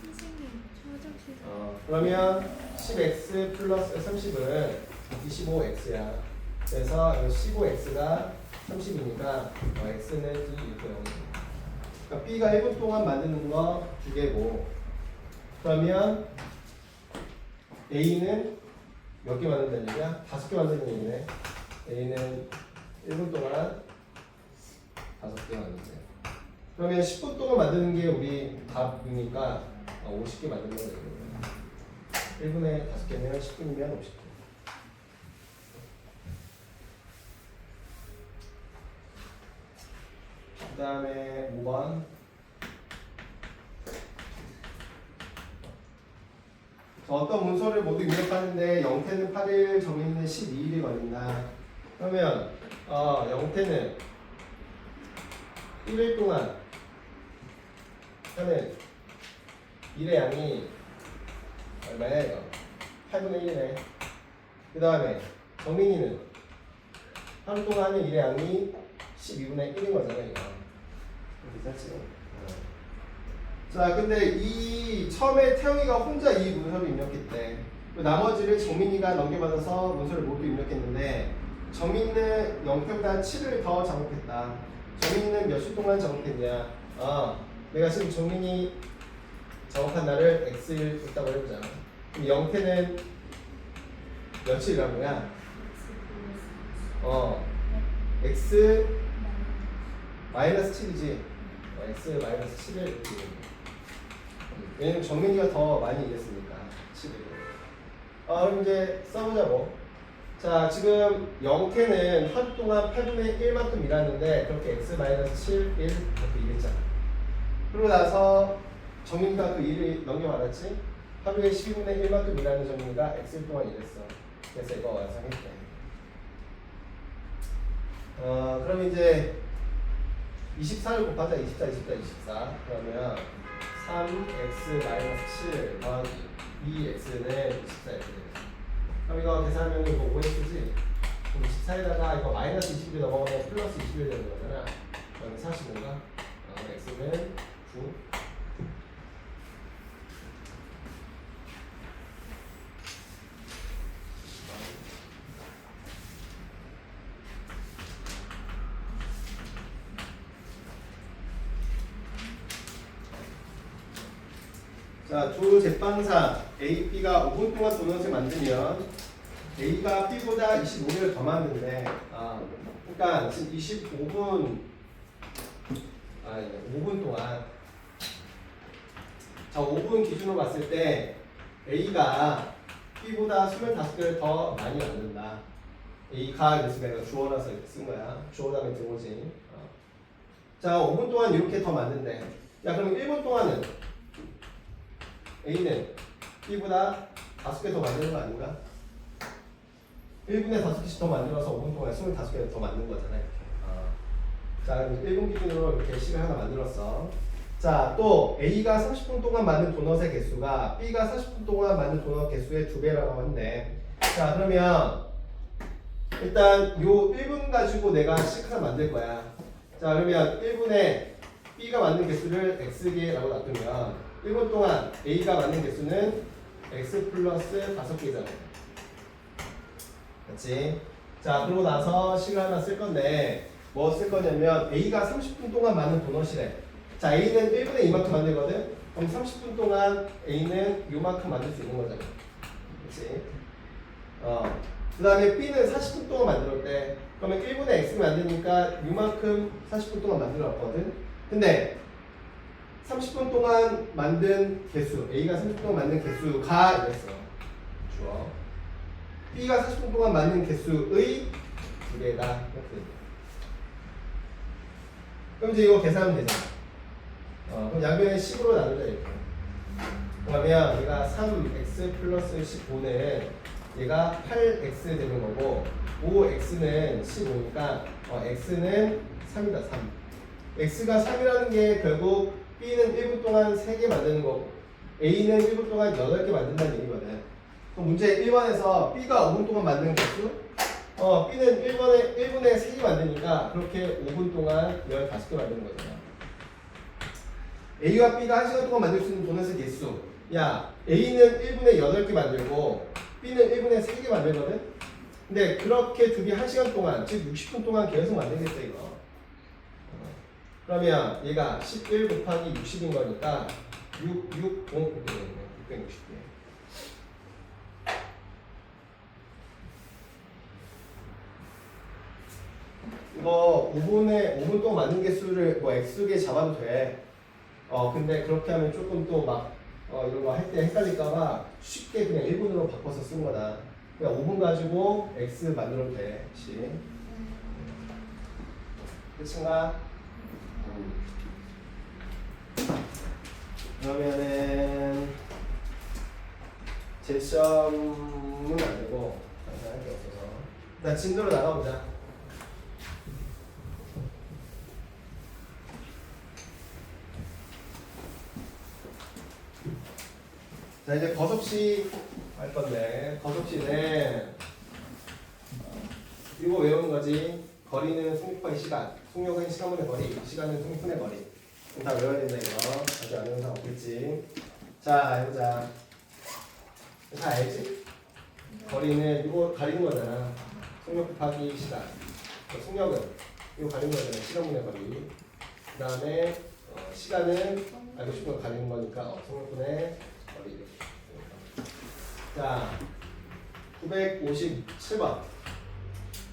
선생님, 저 화장실. 그러면 10x 플러스 30은 25x야. 그래서 15x가 30이니까 x는 D6 그러니까 B가 1분 동안 만드는 거 2개고, 그러면 A는 몇 개 만든다는 얘기야? 5개 만드는 얘기네. A는 1분 동안 5개 만든대. 그러면 10분 동안 만드는 게 우리 답이니까 50개 만드는 거야. 1분에 5개면 10분이면 50개. 그 다음에 5번. 어떤 문서를 모두 입력하는데 영태는 8일, 정의는 12일이 걸린다. 그러면 영태는 1일 동안 하는 일의 양이 얼마야 이거? 8분의 1이네. 그 다음에 정민이는 하루 동안 하는 일의 양이 12분의 1인 거잖아 이거. 괜찮지? 자, 근데 이 처음에 태영이가 혼자 이 문서를 입력했대. 나머지를 정민이가 넘겨받아서 문서를 모두 입력했는데 정민이는 영태보다 7을 더 작업했다. 정민이는 몇 시 동안 작업했냐? 내가 지금 정민이 작업한 날을 x일 있다고 해보자. 그럼 영태는 며칠이란 거야? x 마이너스 7이지. x 마이너스 7을 이렇게. 왜냐면 정민이가 더 많이 일했으니까 7을. 그럼 이제 써보자고. 자, 지금 영태는 하루 동안 8분의 1만큼 일하는데 그렇게 x 마이너스 7, 1 이렇게 일했잖아. 그러고 나서 정민이가 그 일을 넘겨받았지. 하루에 12분의 1만큼 일하는 정민이가 x 동안 일했어. 그래서 이거 완성했대. 그럼 이제 24를 곱하자. 24. 그러면 3x 마이너스 7 더하기 2x는 24 이렇게 되겠어. 그럼 이거 계산하면 이거 5x지? 그럼 24에다가 이거 마이너스 20이 넘어가면 플러스 20이 되는 거잖아. 그럼 45인가? x는 9. 자, 조 제빵사 A, B가 5분 동안 도넛을 만들면 A가 B보다 25개를 더 만드는데, 그러니까 지금 5분 동안, 자 5분 기준으로 봤을 때 A가 B보다 25개를 더 많이 만든다. A가 그래서 내가 주어라서 이렇게 쓴 거야. 주어 다음에 들어오지. 자 5분 동안 이렇게 더 만든대. 야 그럼 1분 동안은 A는 B보다 5개 더 만드는 거 아닌가? 1분에 5개씩 더 만들어서 5분 동안 25개 더 만든 거잖아요. 이렇게. 자, 그럼 1분 기준으로 이렇게 식을 하나 만들었어. 자, 또 A가 30분 동안 만든 도넛의 개수가 B가 40분 동안 만든 도넛 개수의 2배라고 하는데, 자, 그러면 일단 요 1분 가지고 내가 식 하나 만들 거야. 자, 그러면 1분에 B가 만든 개수를 X개라고 놔두면 1분 동안 A가 만든 개수는 X 플러스 5개잖아. 그렇지? 자, 그러고 나서 식을 하나 쓸 건데 뭐 쓸 거냐면 A가 30분 동안 만든 도넛이래. 자, A는 1분에 이만큼 만들거든? 그럼 30분 동안 A는 요만큼 만들 수 있는 거잖아. 그렇지? 그 다음에 B는 40분 동안 만들었대. 그러면 1분에 X 만드니까 요만큼 40분 동안 만들었거든? 근데 30분 동안 만든 개수, A가 30분 동안 만든 개수가 이랬어. 주어. B가 40분 동안 만든 개수의 2배다. 이렇게. 그럼 이제 이거 계산하면 되잖아. 그럼 양변에 10으로 나누자 이렇게. 그러면 얘가 3x 플러스 15는 얘가 8x 되는 거고 5x는 15니까 x는 3이다 3. x가 3이라는 게 결국 b는 1분 동안 3개 만드는 거고 a는 1분 동안 8개 만든다는 얘기거든. 그럼 문제 1번에서 b가 5분 동안 만드는 개수 b는 1분에 3개 만드니까 그렇게 5분 동안 15개 만드는 거잖아. A와 B가 1시간 동안 만들 수 있는 도넛의 개수. 야, A는 1분에 8개 만들고 B는 1분에 3개 만들거든? 근데 그렇게 두 개 1시간 동안, 즉 60분 동안 계속 만들겠어, 이거. 그러면 얘가 11 곱하기 60인 거니까 660 이렇게 되겠네. 660개. 이거 5분 동안 만든 개수를 뭐 X개 잡아도 돼. 근데 그렇게 하면 조금 또 막 이런 거 할 때 헷갈릴까봐 쉽게 그냥 1분으로 바꿔서 쓴 거다. 그냥 5분 가지고 X 만들어도 돼. 끝인가? 그러면은 제시험은 안 되고 할 게 없어서 일단 진도로 나가보자. 자, 이제 거섭시 할 건데, 거섭시는 이거 외우는 거지. 거리는 속력분의 시간, 속력은 시간분의 거리, 시간은 속력분의 거리. 다 외워야 된다 이거. 아직 안 외우는 사람 없겠지. 자, 해보자. 다 알지? 거리는 이거 가리는 거잖아. 속력 곱하기 시간. 속력은 이거 가리는 거잖아. 시간분의 거리. 그 다음에 시간은 알고 싶은 거 가리는 거니까 속력분의 거리. 자, 957번.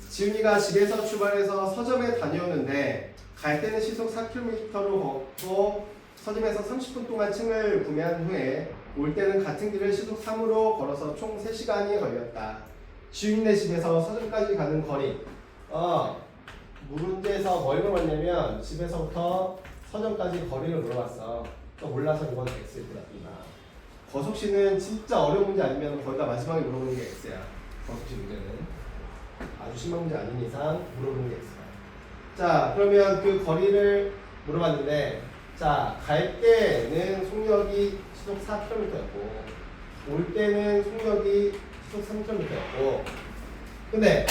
지훈이가 집에서 출발해서 서점에 다녀오는데 갈 때는 시속 4km로 걷고 서점에서 30분 동안 책을 구매한 후에 올 때는 같은 길을 시속 3으로 걸어서 총 3시간이 걸렸다. 지훈이네 집에서 서점까지 가는 거리. 문제에서 뭘 물어봤냐면 집에서부터 서점까지 거리를 물어봤어. 또 몰라서 이건 X일 거다. 거속시는 진짜 어려운 문제 아니면 거의 다 마지막에 물어보는 게 X야. 거속시 문제는 아주 심한 문제 아닌 이상 물어보는 게 X야. 자, 그러면 그 거리를 물어봤는데, 자, 갈 때는 속력이 시속 4km였고 올 때는 속력이 시속 3km였고 근데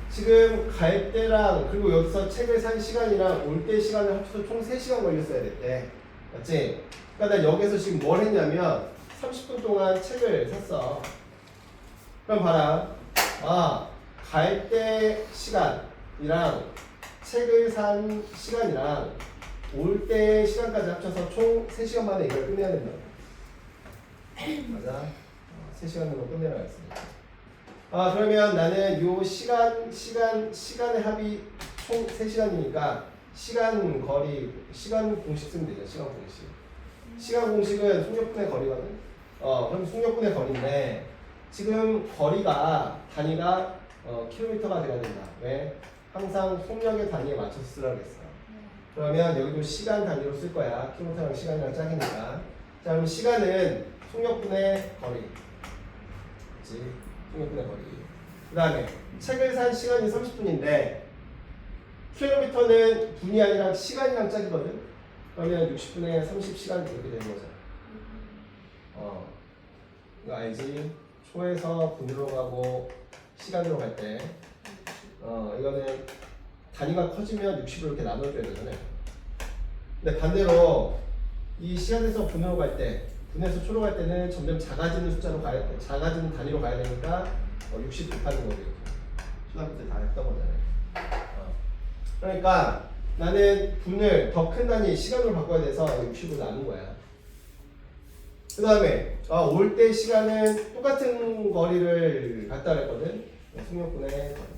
지금 갈 때랑 그리고 여기서 책을 산 시간이랑 올 때 시간을 합쳐서 총 3시간 걸렸어야 됐대. 맞지? 그러니까 나 여기서 지금 뭘 했냐면 30분 동안 책을 샀어. 그럼 봐라. 갈 때 시간이랑 책을 산 시간이랑 올 때 시간까지 합쳐서 총 3시간 만에 이걸 끝내야 된다. 맞아? 3시간으로 끝내라 했으니까. 그러면 나는 요 시간의 합이 총 3시간이니까 시간 공식 쓰면 되죠. 시간 공식. 시간 공식은 속력분의 거리거든. 그럼 속력분의 거리인데 지금 거리가 단위가 킬로미터가 돼야 된다. 왜? 항상 속력의 단위에 맞춰서 쓰라고 했어. 그러면 여기도 시간 단위로 쓸 거야. 킬로미터랑 시간이랑 짝이니까. 자, 그럼 시간은 속력분의 거리. 그치? 속력분의 거리. 그 다음에 책을 산 시간이 30분인데 킬로미터는 분이 아니라 시간이랑 짝이거든. 그러면 60분에 30시간 이렇게 되는 거잖아. 이거 알지? 초에서 분으로 가고 시간으로 갈 때 이거는 단위가 커지면 60으로 이렇게 나눠줘야 되잖아요. 근데 반대로 이 시간에서 분으로 갈 때, 분에서 초로 갈 때는 점점 작아지는 숫자로 작아지는 단위로 가야 되니까 60 곱하는 거고 초등학교 때 다 했던 거잖아요. 그러니까 나는 분을 더 큰 단위 시간으로 바꿔야 돼서 60으로 나눈 거야. 그 다음에 올 때 시간은 똑같은 거리를 갔다 그랬거든. 속력분의 거리.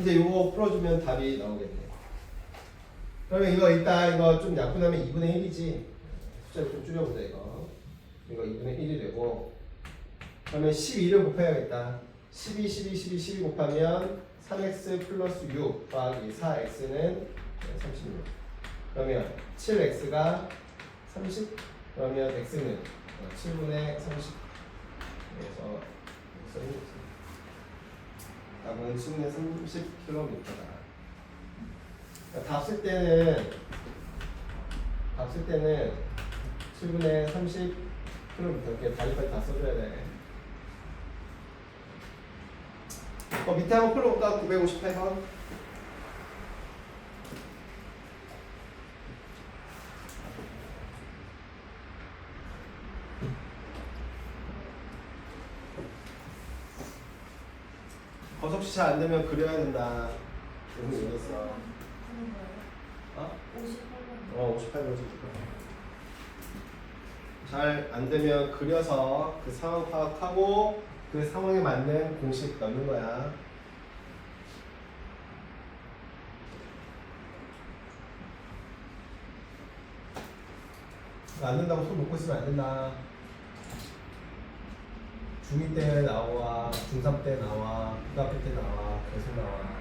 이제 이거 풀어주면 답이 나오겠네. 그러면 이거 좀 약분하면 2분의 1이지. 숫자를 좀 줄여보자 이거 2분의 1이 되고 그러면 12를 곱해야겠다. 12 곱하면 3x 플러스 6 더하기 4x는 36. 그러면 7x가 30 그러면 x는 7분의 30 그래서 답은 7분의 30km다. 답 쓸 때는 7분의 30km 이렇게 다리까지 다 써줘야 돼. 밑에 한번 풀어볼까? 958번. 거석시 잘 안 되면 그려야 된다. 여기 얘기했어. 하는 거예요? 어? 58번. 58번. 잘 안 되면 그려서 그 상황 파악하고 그 상황에 맞는 공식 넣는 거야. 안 된다고 손 놓고 있으면 안 된다. 중2 때 나와, 중3 때 나와, 고등학교 때 나와, 계속 나와.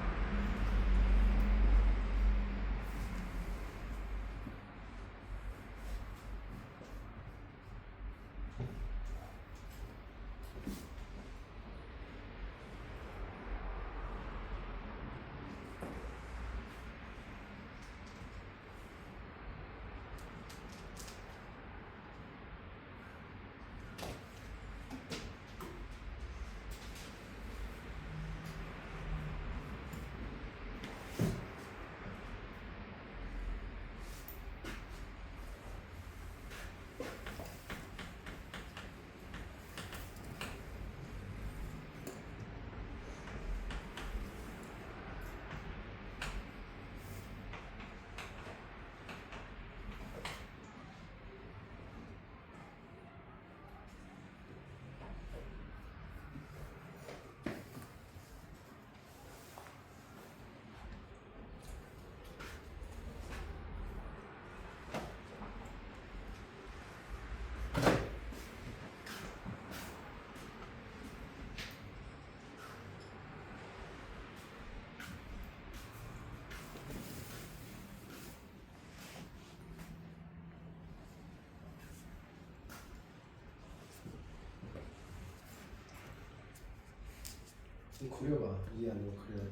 그려봐. 이해 안 되면 그려야 돼.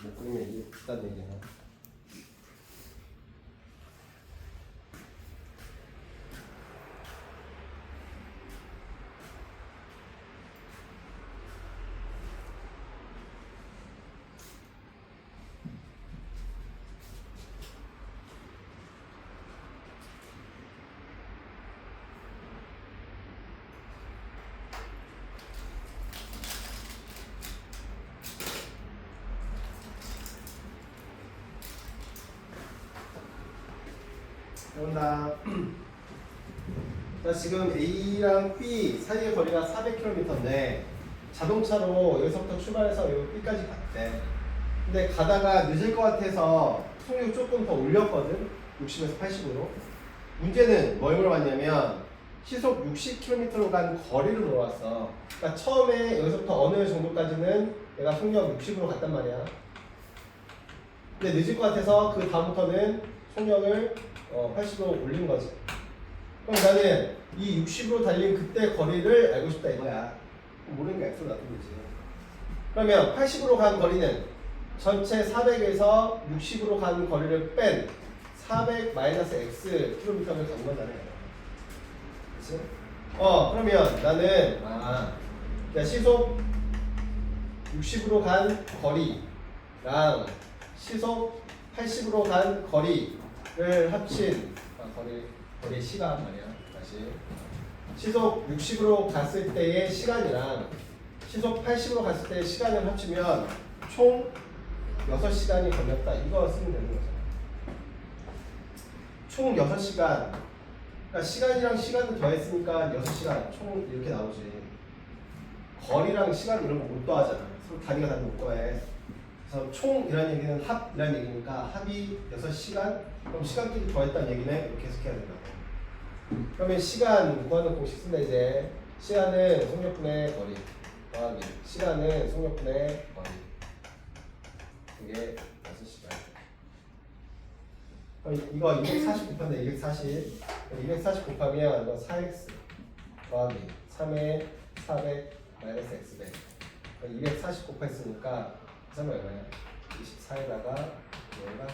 못 그리면 이해 못한다는 얘기야. 해본다. 자, 지금 A랑 B 사이의 거리가 400km인데 자동차로 여기서부터 출발해서 여기 B까지 갔대. 근데 가다가 늦을 것 같아서 속력 조금 더 올렸거든. 60에서 80으로. 문제는 뭘 물어봤냐면 시속 60km로 간 거리를 물어봤어. 그러니까 처음에 여기서부터 어느 정도까지는 내가 속력 60으로 갔단 말이야. 근데 늦을 것 같아서 그 다음부터는 속력을 80으로 올린 거지. 그럼 나는 이 60으로 달린 그때 거리를 알고 싶다 이거야. 모르는 게 X로 놔두면 되지. 그러면 80으로 간 거리는 전체 400에서 60으로 간 거리를 뺀 400 마이너스 X 킬로미터를 간 거잖아요. 그치? 그러면 나는 시속 60으로 간 거리랑 시속 80으로 간 거리를 합친 거리 시간 말이야. 다시 시속 60으로 갔을 때의 시간이랑 시속 80으로 갔을 때의 시간을 합치면 총 6시간이 걸렸다. 이거 쓰면 되는 거잖아. 총 6시간. 그러니까 시간이랑 시간을 더했으니까 6시간 총 이렇게 나오지. 거리랑 시간 이런 거 못 더하잖아. 서로 단위가 다르면 못 더해. 그래서 총이라는 얘기는 합이라는 얘기니까 합이 6시간. 그럼 시간끼리 더했다는 얘기는 이렇게 해석해야 된다고. 그러면 시간 구하는 공식 쓴다 이제. 시간은 속력분의 거리 더하기 시간은 속력분의 거리. 그게 6시간. 이거 240 곱한데 240. 240 곱하면 이거 4x 더하기 3에 400 마이너스 x배. 240 곱했으니까 3은 얼마야? 24에다가 얘가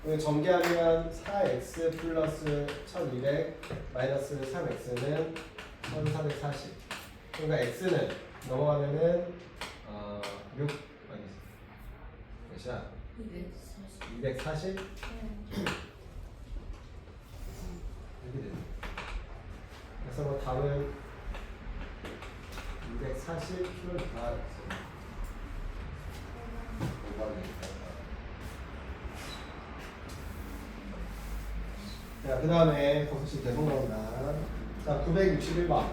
이거 전개하면 4x 플러스 1200 마이너스 3x는 1440. 그러니까 x는 넘어가면은 6 아니 몇이야? 240 이렇게 되네. 그래서 뭐 답은 240 다 자, 그 다음에 버섯이 계속 나온다. 자, 961번.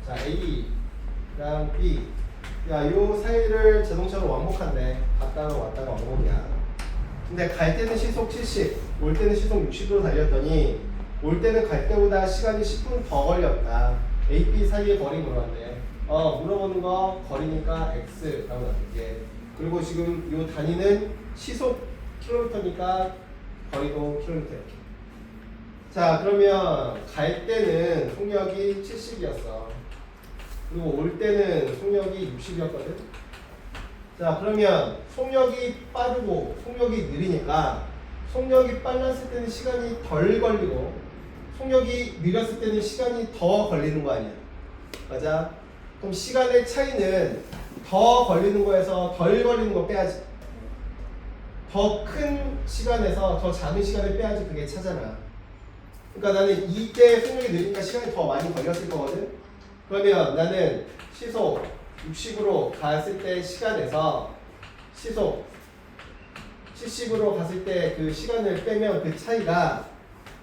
자, A랑 B. 야, 요 사이를 자동차로 왕복한대. 갔다가 왔다가 왕복이야. 근데 갈 때는 시속 70, 올 때는 시속 60으로 달렸더니 올 때는 갈 때보다 시간이 10분 더 걸렸다. A, B 사이의 거리 물어봤네. 물어보는 거 거리니까 X라고 놔둘게. 그리고 지금 요 단위는 시속 킬로미터니까 거리도 킬로미터 이렇게. 자, 그러면 갈 때는 속력이 70이었어. 그리고 올 때는 속력이 60이었거든. 자, 그러면 속력이 빠르고 속력이 느리니까 속력이 빨랐을 때는 시간이 덜 걸리고 속력이 느렸을 때는 시간이 더 걸리는 거 아니야. 맞아? 그럼 시간의 차이는 더 걸리는 거에서 덜 걸리는 거 빼야지. 더 큰 시간에서 더 작은 시간을 빼야지 그게 차잖아. 그러니까 나는 이때 속력이 느리니까 시간이 더 많이 걸렸을 거거든. 그러면 나는 시속 60으로 갔을 때 시간에서 시속 70으로 갔을 때 그 시간을 빼면 그 차이가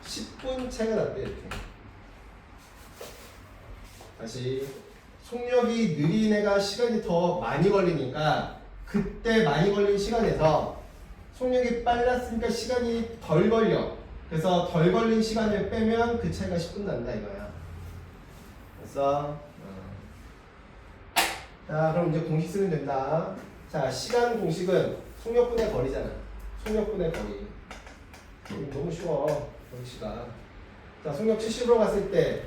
10분 차이가 났대. 이렇게. 다시 속력이 느린 애가 시간이 더 많이 걸리니까 그때 많이 걸린 시간에서 속력이 빨랐으니까 시간이 덜 걸려. 그래서 덜 걸린 시간을 빼면 그 차이가 10분 난다 이거야. 그래서 자, 그럼 이제 공식 쓰면 된다. 자, 시간 공식은 속력분의 거리잖아. 속력분의 거리. 너무 쉬워. 공식가. 자, 속력 70으로 갔을 때,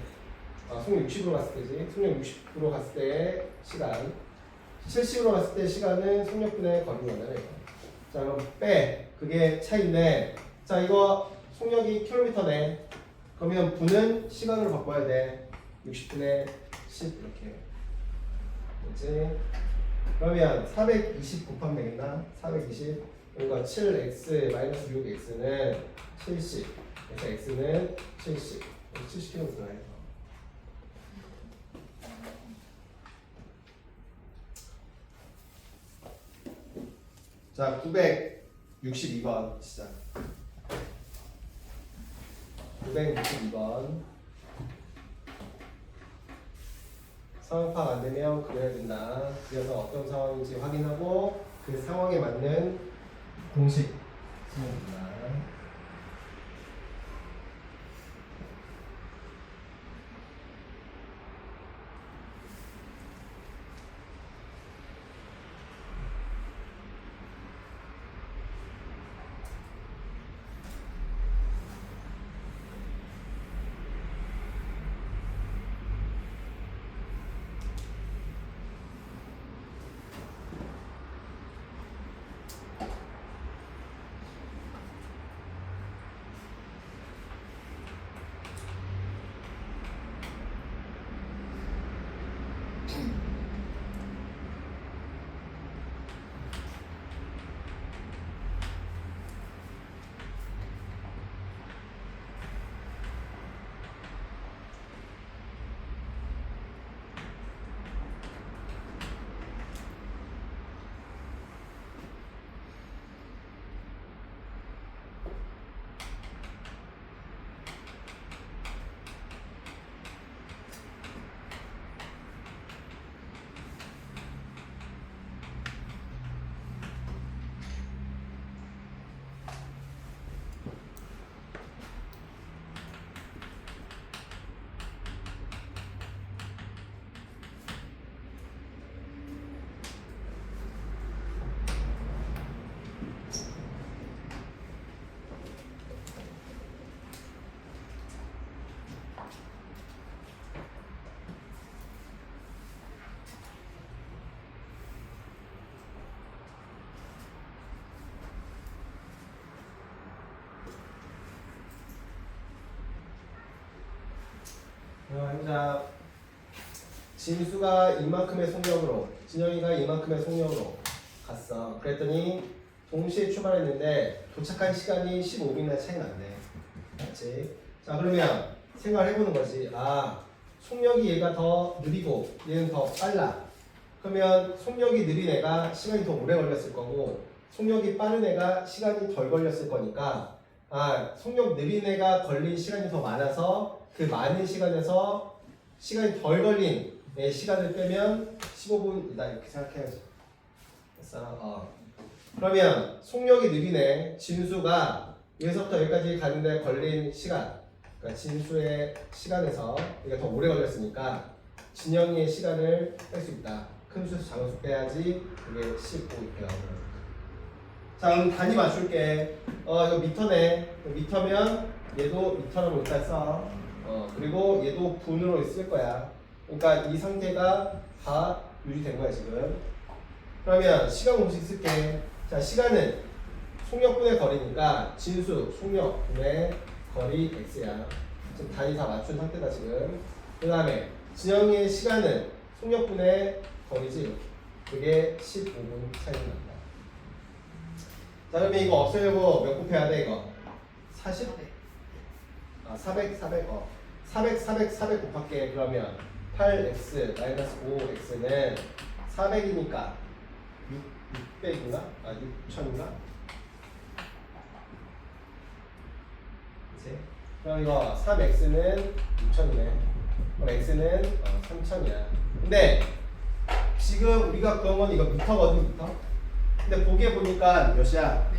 속력 60으로 갔을 때지. 속력 60으로 갔을 때 시간. 70으로 갔을 때 시간은 속력분의 거리잖아. 자, 그럼 빼. 그게 차이인데, 자, 이거 속력이 킬로미터네. 그러면 분은 시간으로 바꿔야 돼. 60분의 10 이렇게. 그렇지? 그러면 420 곱하면 되겠나? 420. 그러니까 7x 마이너스 6x는 70. 그래서 x는 70. 70km 나요. 자, 962번 시작. 962번. 상황 파악 안 되면 그려야 된다. 그래서 어떤 상황인지 확인하고 그 상황에 맞는 공식 쓰면 된다. 해보자. 진수가 이만큼의 속력으로, 진영이가 이만큼의 속력으로 갔어. 그랬더니 동시에 출발했는데 도착한 시간이 15분이나 차이 났네. 맞지? 자, 그러면 생각해보는 거지. 아, 속력이 얘가 더 느리고 얘는 더 빨라. 그러면 속력이 느린 애가 시간이 더 오래 걸렸을 거고 속력이 빠른 애가 시간이 덜 걸렸을 거니까 아, 속력 느린 애가 걸린 시간이 더 많아서 그 많은 시간에서 시간이 덜 걸린 애 시간을 빼면 15분이다 이렇게 생각해야지. 됐어? 그러면 속력이 느린 애 진수가 여기서부터 여기까지 가는데 걸린 시간, 그러니까 진수의 시간에서 얘가 더 오래 걸렸으니까 진영이의 시간을 뺄 수 있다. 큰 수에서 작은 수 빼야지 그게 15 이렇게 나오는 거니까. 자, 그럼 단위 맞출게. 이거 미터네. 미터면 얘도 미터라고 일단 써. 그리고 얘도 분으로 쓸 거야. 그러니까 이 상태가 다 유지된 거야 지금. 그러면 시간 공식 쓸게. 자, 시간은 속력분의 거리니까 진수 속력분의 거리 x야. 지금 단위 다 맞춘 상태다 지금. 그 다음에 진영이의 시간은 속력분의 거리지. 그게 15분 차이 난다. 자, 그러면 이거 없애려고 몇 곱해야 돼 이거? 40? 400, 400 곱할게. 그러면 8x 마이너스 5x는 400이니까 600인가? 6,000인가? 그치? 그럼 이거 3x는 6,000이네. 그럼 x는 3,000이야. 근데 지금 우리가 그런 건 이거 미터거든, 미터? 근데 보기에 보니까 몇이야?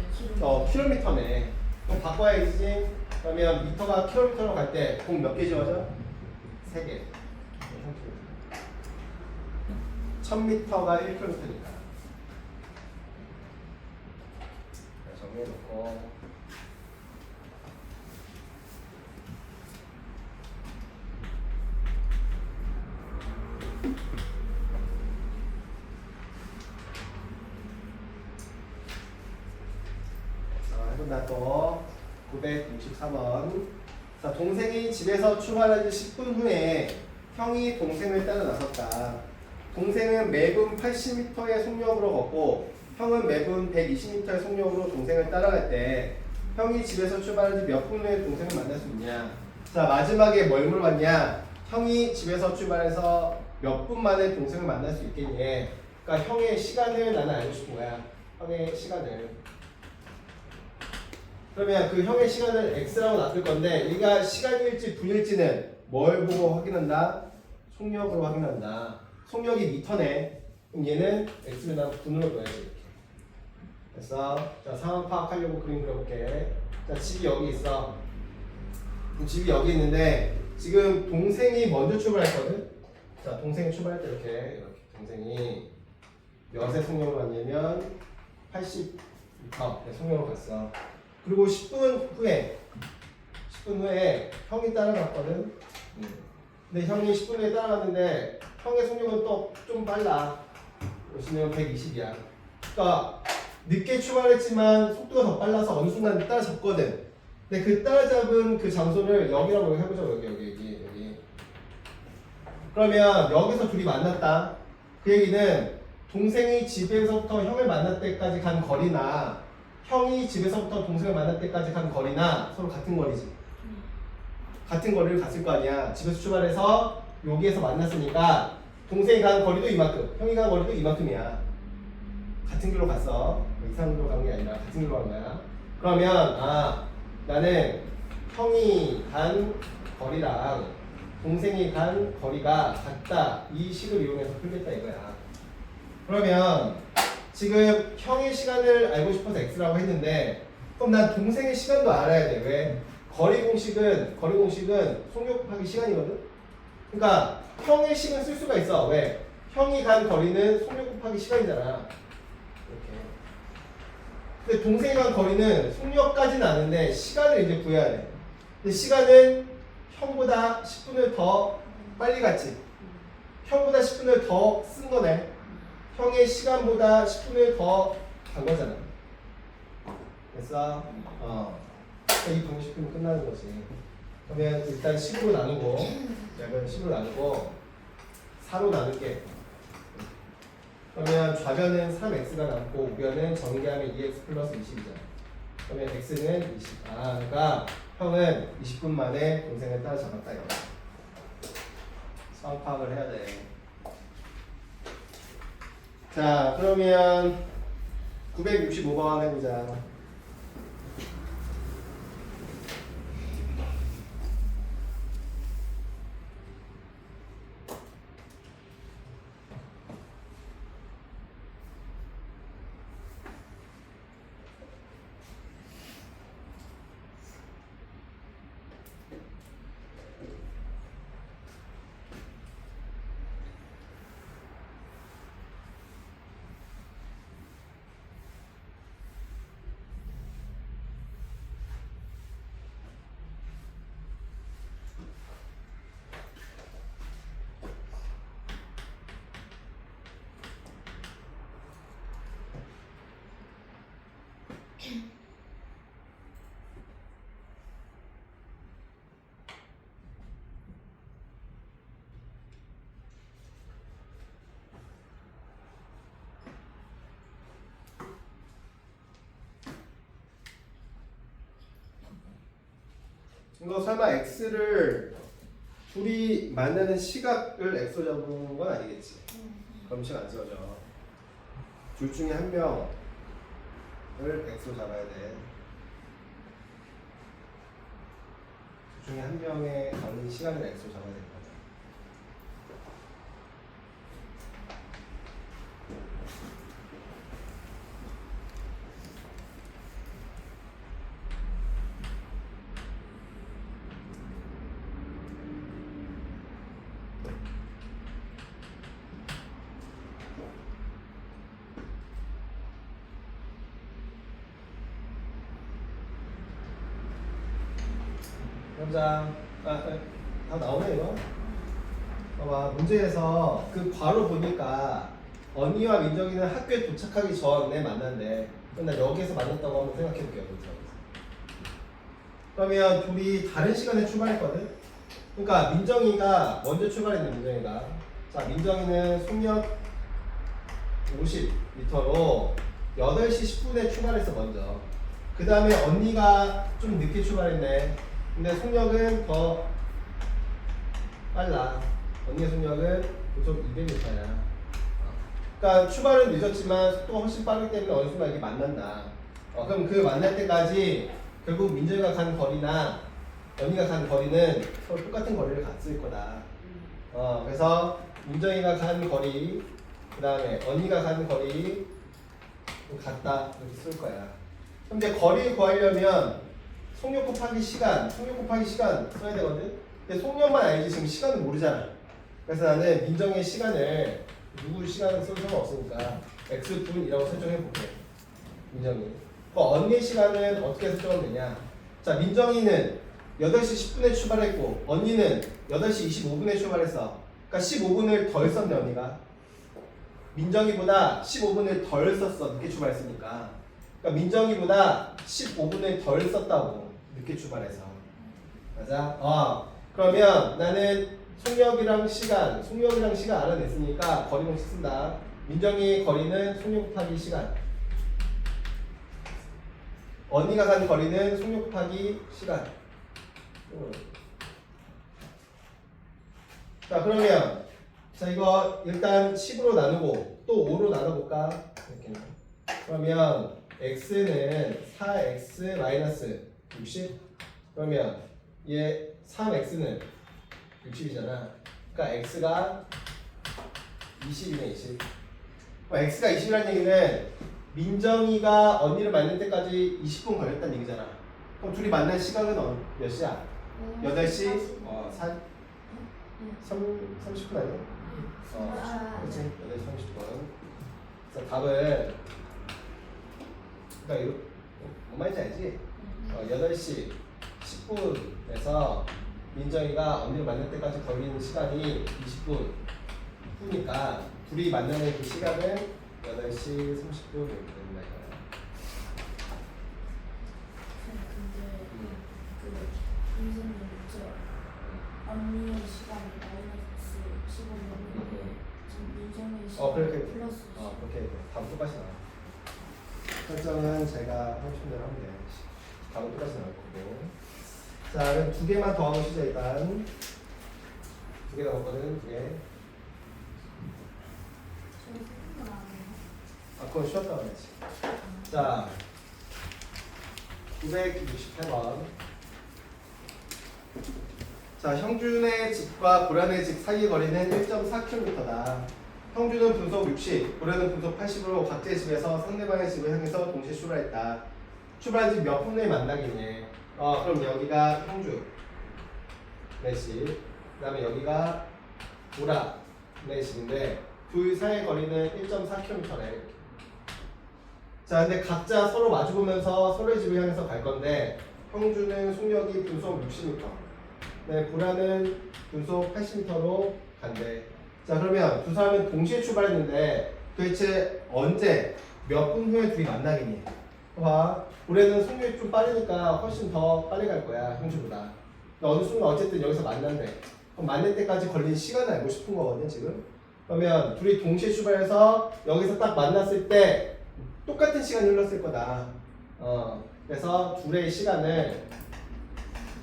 킬로미터네. 그럼 바꿔야지. 그러면 미터가 킬로미터로 갈 때 공 몇 개 지워져? 3개. 1000m가 1km니까. 정리해놓고. 해본다 또. 964번. 자, 동생이 집에서 출발한 지 10분 후에 형이 동생을 따라 나섰다. 동생은 매분 80m의 속력으로 걷고 형은 매분 120m의 속력으로 동생을 따라갈 때 형이 집에서 출발한 지 몇 분 후에 동생을 만날 수 있냐. 자, 마지막에 뭘 물어봤냐. 형이 집에서 출발해서 몇 분 만에 동생을 만날 수 있겠니. 그러니까 형의 시간을 나는 알고 싶은 거야. 형의 시간을. 그러면 그 형의 시간을 x라고 놔둘 건데 얘가 시간일지 분일지는 뭘 보고 확인한다? 속력으로 확인한다. 속력이 미터네. 그럼 얘는 x를 난 분으로 넣어야지 이렇게. 됐어? 자, 상황 파악하려고 그림 그려볼게. 자, 집이 여기 있어. 그럼 집이 여기 있는데 지금 동생이 먼저 출발했거든? 자, 동생이 출발할 때 이렇게 동생이 몇의 속력으로 갔냐면 80m 속력으로 갔어. 그리고 10분 후에 형이 따라갔거든. 근데 형이 10분 후에 따라갔는데 형의 속력은 또 좀 빨라. 보시면 120이야. 그러니까 늦게 출발했지만 속도가 더 빨라서 어느 순간 따라잡거든. 근데 그 따라잡은 그 장소를 여기라고 해보자. 여기. 그러면 여기서 둘이 만났다. 그 얘기는 동생이 집에서부터 형을 만날 때까지 간 거리나 형이 집에서부터 동생을 만날 때까지 간 거리나 서로 같은 거리지. 같은 거리를 갔을 거 아니야. 집에서 출발해서 여기에서 만났으니까 동생이 간 거리도 이만큼, 형이 간 거리도 이만큼이야. 같은 길로 갔어. 이상한 길로 간 게 아니라 같은 길로 간 거야. 그러면 나는 형이 간 거리랑 동생이 간 거리가 같다. 이 식을 이용해서 풀겠다 이거야. 그러면 지금 형의 시간을 알고 싶어서 x라고 했는데 그럼 난 동생의 시간도 알아야 돼. 왜? 거리 공식은 속력 곱하기 시간이거든. 그러니까 형의 시간 쓸 수가 있어. 왜? 형이 간 거리는 속력 곱하기 시간이잖아. 이렇게. 근데 동생이 간 거리는 속력까지는 아는데 시간을 이제 구해야 돼. 근데 시간은 형보다 10분을 더 빨리 갔지. 형보다 10분을 더 쓴 거네. 형의 시간보다 10분을 더 간 거잖아. 됐어? 이 방식은 끝나는 거지. 그러면 일단 10으로 나누고 약은 10으로 나누고 4로 나눌게. 그러면 좌변은 3x가 남고 우변은 전개하면 2x 플러스 20이잖아. 그러면 x는 20. 아, 그러니까 형은 20분 만에 동생을 따라잡았다 이거. 상황 파악을 해야 돼. 자, 그러면 965번 해보자. 이거 설마 x를 둘이 만나는 시각을 x로 잡은 건 아니겠지? 그럼 시간 안 지워져. 둘 중에 한 명을 x로 잡아야 돼. 둘 중에 한 명의 가는 시간을 x로 잡아야 될 거야. 해보자. 다 나오네 이거. 봐봐, 문제에서 그 괄호 보니까 언니와 민정이는 학교에 도착하기 전에 만난대. 그럼 나 여기에서 만났다고 한번 생각해볼게요. 그러면 둘이 다른 시간에 출발했거든. 그러니까 민정이가 먼저 출발했네. 민정이가. 자, 민정이는 속력 50m로 8시 10분에 출발했어 먼저. 그 다음에 언니가 좀 늦게 출발했네. 근데 속력은 더 빨라. 언니의 속력은 보통 200m야. 그러니까 출발은 늦었지만 속도가 훨씬 빠르기 때문에 어느 순간 이게 만난다. 그럼 그 만날 때까지 결국 민정이가 간 거리나 언니가 간 거리는 서로 똑같은 거리를 갔을 거다. 그래서 민정이가 간 거리, 그 다음에 언니가 간 거리 같다 이렇게 쓸 거야. 그럼 이제 거리 구하려면 속력 곱하기 시간 써야 되거든. 근데 속력만 알지 지금 시간을 모르잖아. 그래서 나는 민정의 시간을 누구 시간을 쓸 수는 없으니까 x분이라고 설정해 볼게. 민정이. 언니의 시간은 어떻게 설정하면 되냐? 자, 민정이는 8시 10분에 출발했고 언니는 8시 25분에 출발했어. 그러니까 15분을 덜 썼네 언니가. 민정이보다 15분을 덜 썼어. 늦게 출발했으니까. 그러니까 민정이보다 15분을 덜 썼다고. 늦게 출발해서. 맞아? 그러면 나는 속력이랑 시간 알아냈으니까 거리 공식 쓴다. 민정이 거리는 속력 곱하기 시간. 언니가 간 거리는 속력 곱하기 시간. 자, 그러면 자 이거 일단 10으로 나누고 또 5로 나눠볼까? 이렇게. 그러면 x는 4x 마이너스 60. 그러면 얘 3x는 60이잖아. 그러니까 x가 20이네 20. x가 20이라는 얘기는 민정이가 언니를 만날 때까지 20분 걸렸다는 얘기잖아. 그럼 둘이 만난 시각은 몇 시야? 8시 30분 아니야? 그렇지. 8시 30분. 그래서 답은 그러니까 이거 뭔 말인지 알지? 8시 10분에서 민정이가 언니를 만날 때까지 걸리는 시간이 20분이니까 둘이 만나는 그 시간은 8시 30분 이렇게 된다 이거야. 근데 그 선생님 그렇게 플러스. 그렇게 답 똑같이 나와. 설정은 제가 하고 싶은 대로 하면 돼. 답은 똑같이 나올 거고. 자, 그럼 두 개만 더 하고 시작 일단. 두 개 남았거든, 두 개. 저희 생각 안 해요. 그건 쉬었다 그랬지. 자, 968번. 자, 형준의 집과 고란의 집 사이의 거리는 1.4km다. 형준은 분속 60, 고란은 분속 80으로 각자의 집에서 상대방의 집을 향해서 동시에 출발했다. 출발한 지 몇 분 내에 만나겠니? 그럼 여기가 형준의 집, 그 다음에 여기가 고란의 집인데 둘 사이의 거리는 1.4km래. 자, 근데 각자 서로 마주보면서 서로의 집을 향해서 갈 건데 형준은 속력이 분속 60m, 네, 고란은 분속 80m로 간대. 자, 그러면 두 사람은 동시에 출발했는데 도대체 언제 몇 분 후에 둘이 만나겠니? 봐, 고란은 속력이 좀 빠르니까 훨씬 더 빨리 갈 거야, 형준보다. 어느 순간 어쨌든 여기서 만난대. 그럼 만날 때까지 걸린 시간을 알고 싶은 거거든 지금. 그러면 둘이 동시에 출발해서 여기서 딱 만났을 때 똑같은 시간이 흘렀을 거다. 그래서 둘의 시간을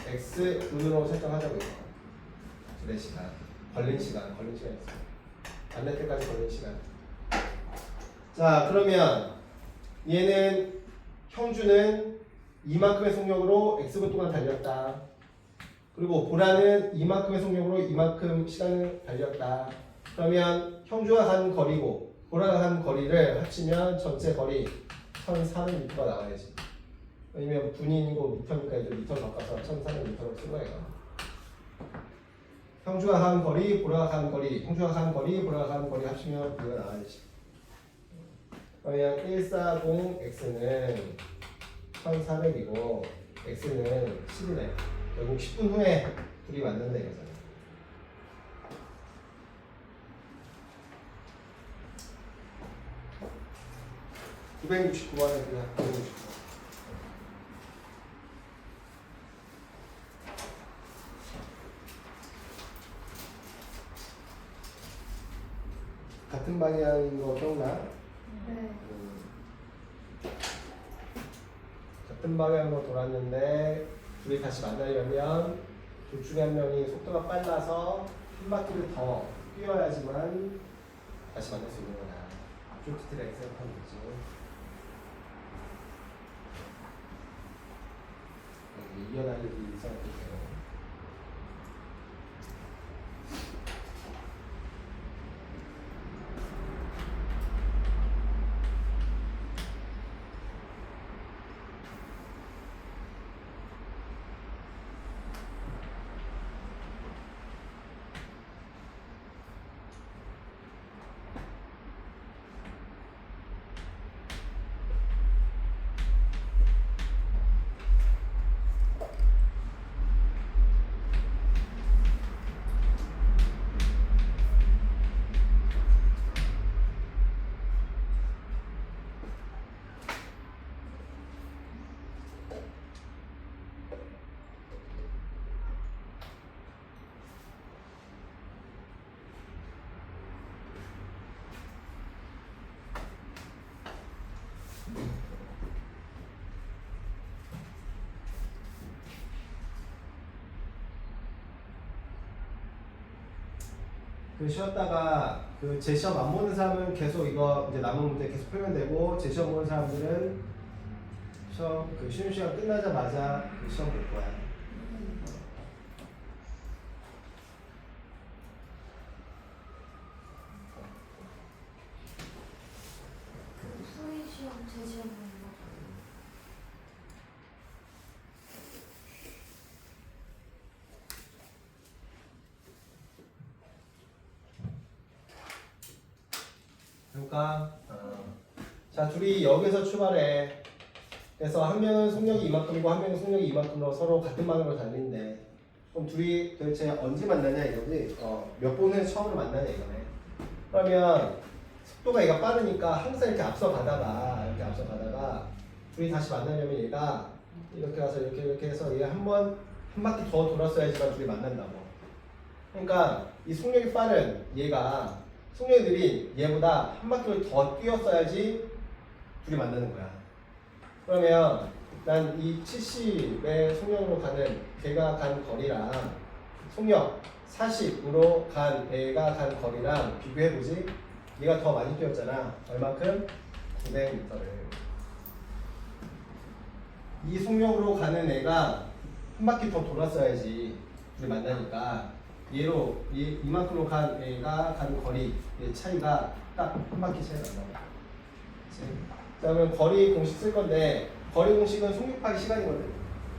x 분으로 설정하자고 이거. 둘의 시간, 걸린 시간이었어. 만날 때까지 걸린 시간. 자, 그러면 얘는 형준은 이만큼의 속력으로 x분 동안 달렸다. 그리고 보라는 이만큼의 속력으로 이만큼 시간을 달렸다. 그러면 형주가 간 거리고 보라가 간 거리를 합치면 전체 거리 1,400m가 나와야지. 왜냐면 분인이고 미터니까 이제 미터 바꿔서 1,400m로 쓴 거예요. 형주가 간 거리, 보라가 간 거리, 형주가 간 거리, 보라가 간 거리 합치면 그거 나와야지. 그러면 140x는 1,400이고 x는 10이네. 결국 10분 후에 둘이 만난다 이거잖아. (969번에) 그냥 969번. 같은 방향인 거 기억나? 네. 같은 방향으로 돌았는데 둘이 다시 만나려면 둘 중에 한 명이 속도가 빨라서 한 바퀴를 더 뛰어야지만 다시 만날 수 있는 거다. 쇼트트랙 생각하면 되지. 여기 이어달리기 생각해주세요. 그 쉬었다가 그 제 시험 안 보는 사람은 계속 이거 이제 남은 문제 계속 풀면 되고, 제 시험 보는 사람들은 시험 그 쉬는 시간 끝나자마자 그 시험 볼 거야. 그 수의 시험 제시험 보는 거. 그러니까 자, 둘이 여기서 출발해. 그래서 한 명은 속력이 이만큼이고 한 명은 속력이 이만큼으로 서로 같은 방향으로 달리는데, 그럼 둘이 도대체 언제 만나냐 이거지. 몇 번을 처음으로 만나냐 이거네. 그러면 속도가 얘가 빠르니까 항상 이렇게 앞서가다가 둘이 다시 만나려면 얘가 이렇게 가서 이렇게 해서 얘 한 바퀴 더 돌았어야지만 둘이 만난다고. 그러니까 이 속력이 빠른 얘가 속력이 느린 얘보다 한 바퀴를 더 뛰었어야지 둘이 만나는 거야. 그러면 난 이 70의 속력으로 가는 걔가 간 거리랑 속력 40으로 간 애가 간 거리랑 비교해보지. 얘가 더 많이 뛰었잖아. 얼마큼? 900m를. 이 속력으로 가는 애가 한 바퀴 더 돌았어야지 둘이 만나니까 얘로 이만큼으로 간 애가 간 거리 차이가 딱 한 바퀴 차이 난다. 자, 그러면 거리 공식 쓸 건데 거리 공식은 속력파기 시간이거든.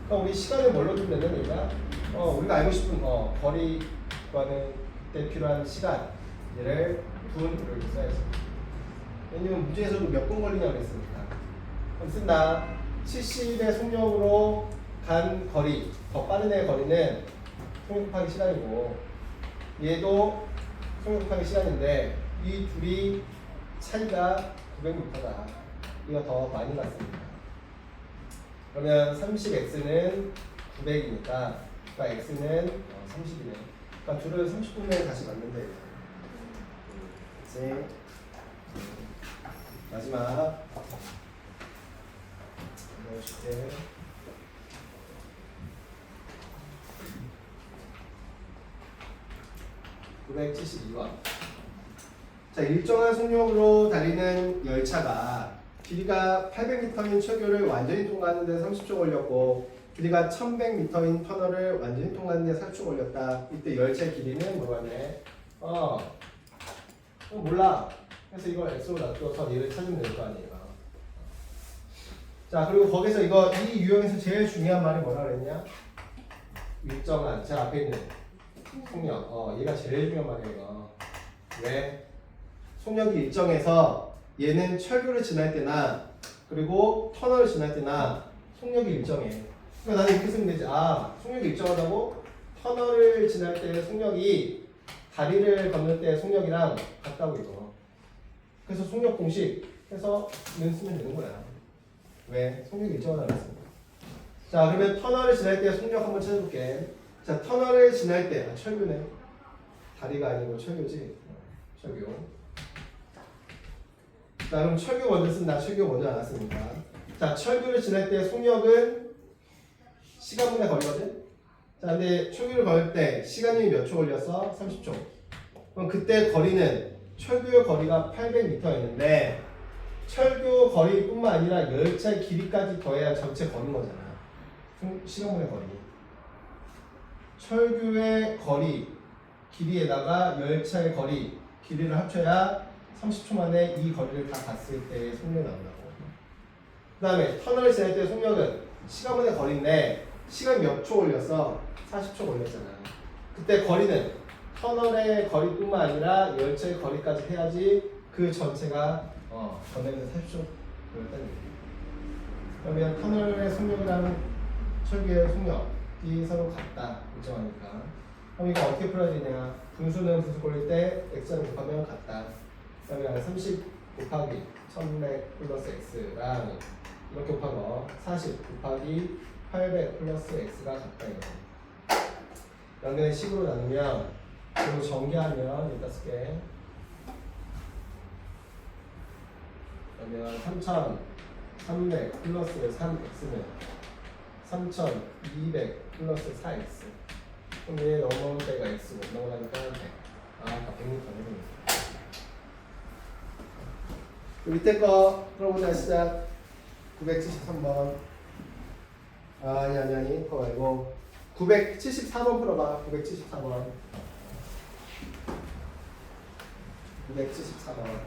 그럼 우리 시간을 뭘로 두면 되는 얘가? 우리가 알고 싶은 거리과는 그때 필요한 시간 얘를 분을 이렇게 써야지. 왜냐면 문제에서도 몇 분 걸리냐고 그랬으니까. 그럼 쓴다. 70의 속력으로 간 거리, 더 빠른 애의 거리는 속력 곱하기 시간이고 얘도 속력 곱하기 시간인데 이 둘이 차이가 900m다. 이거 더 많이 났습니다. 그러면 30x는 900이니까 그러니까 x는 30이네. 그러니까 둘을 30분에 다시 맞는데 이제 마지막 넣어줄게. (972번) 자, 일정한 속력으로 달리는 열차가 길이가 800m인 철교를 완전히 통과하는 데 30초 걸렸고 길이가 1100m인 터널을 완전히 통과하는 데 40초 걸렸다. 이때 열차의 길이는 뭐라네? 몰라. 그래서 이걸 x로 놔둬서 얘를 찾으면 될 거 아니에요. 자, 그리고 거기서 이 유형에서 제일 중요한 말이 뭐라 그랬냐? 일정한, 제 앞에 있는 속력. 얘가 제일 중요한 말이에요. 왜? 속력이 일정해서 얘는 철교를 지날 때나 그리고 터널을 지날 때나 속력이 일정해. 그러니까 나는 이렇게 쓰면 되지. 속력이 일정하다고 터널을 지날 때 속력이 다리를 건널 때 속력이랑 같다고 이거. 그래서 속력 공식 해서는 쓰면 되는 거야. 왜? 속력이 일정하다고 그랬습니다. 자, 그러면 터널을 지날 때 속력 한번 찾아볼게. 자, 터널을 지날 때 철교네. 다리가 아니고 철교지. 철교. 자, 그럼 철교 먼저 쓴다. 철교 먼저 안 왔으니까. 자, 철교를 지날 때 속력은 시간분의 거리거든. 자, 근데 철교를 걸 때 시간이 몇 초 걸렸어? 30초. 그럼 그때 거리는 철교 거리가 800m였는데 철교 거리뿐만 아니라 열차의 길이까지 더해야 전체 거리인 거잖아. 시간분의 거리. 철교의 거리, 길이에다가 열차의 거리, 길이를 합쳐야 30초 만에 이 거리를 다 갔을 때 속력이 나온다고. 그 다음에 터널을 지날 때 속력은 시간분의 거리인데 시간 몇 초 걸렸어? 40초 걸렸잖아. 그때 거리는 터널의 거리뿐만 아니라 열차의 거리까지 해야지 그 전체가 전에는 40초 걸렸다는 얘기야. 그러면 터널의 속력이랑 철교의 속력이 서로 같다. 일정하니까. 그럼 이거 어떻게 풀어야 되냐? 분수는 분수 걸릴 때 x는 곱하면 같다. 그러면 30 곱하기 1100 플러스 x랑 이렇게 곱한 거 40 곱하기 800 플러스 x가 같다 이거. 양면의 식으로 나누면 그리고 전개하면 이따 쓸게. 그러면 3300 플러스 3x는 3200 플러스 4x. 그럼 얘 넘어올 때가 x고 넘어가니까 100. 아까 100m네. 밑에 거 풀어보자. 시작. 973번. 아니 그거 말고 974번 풀어봐. 974번. 974번.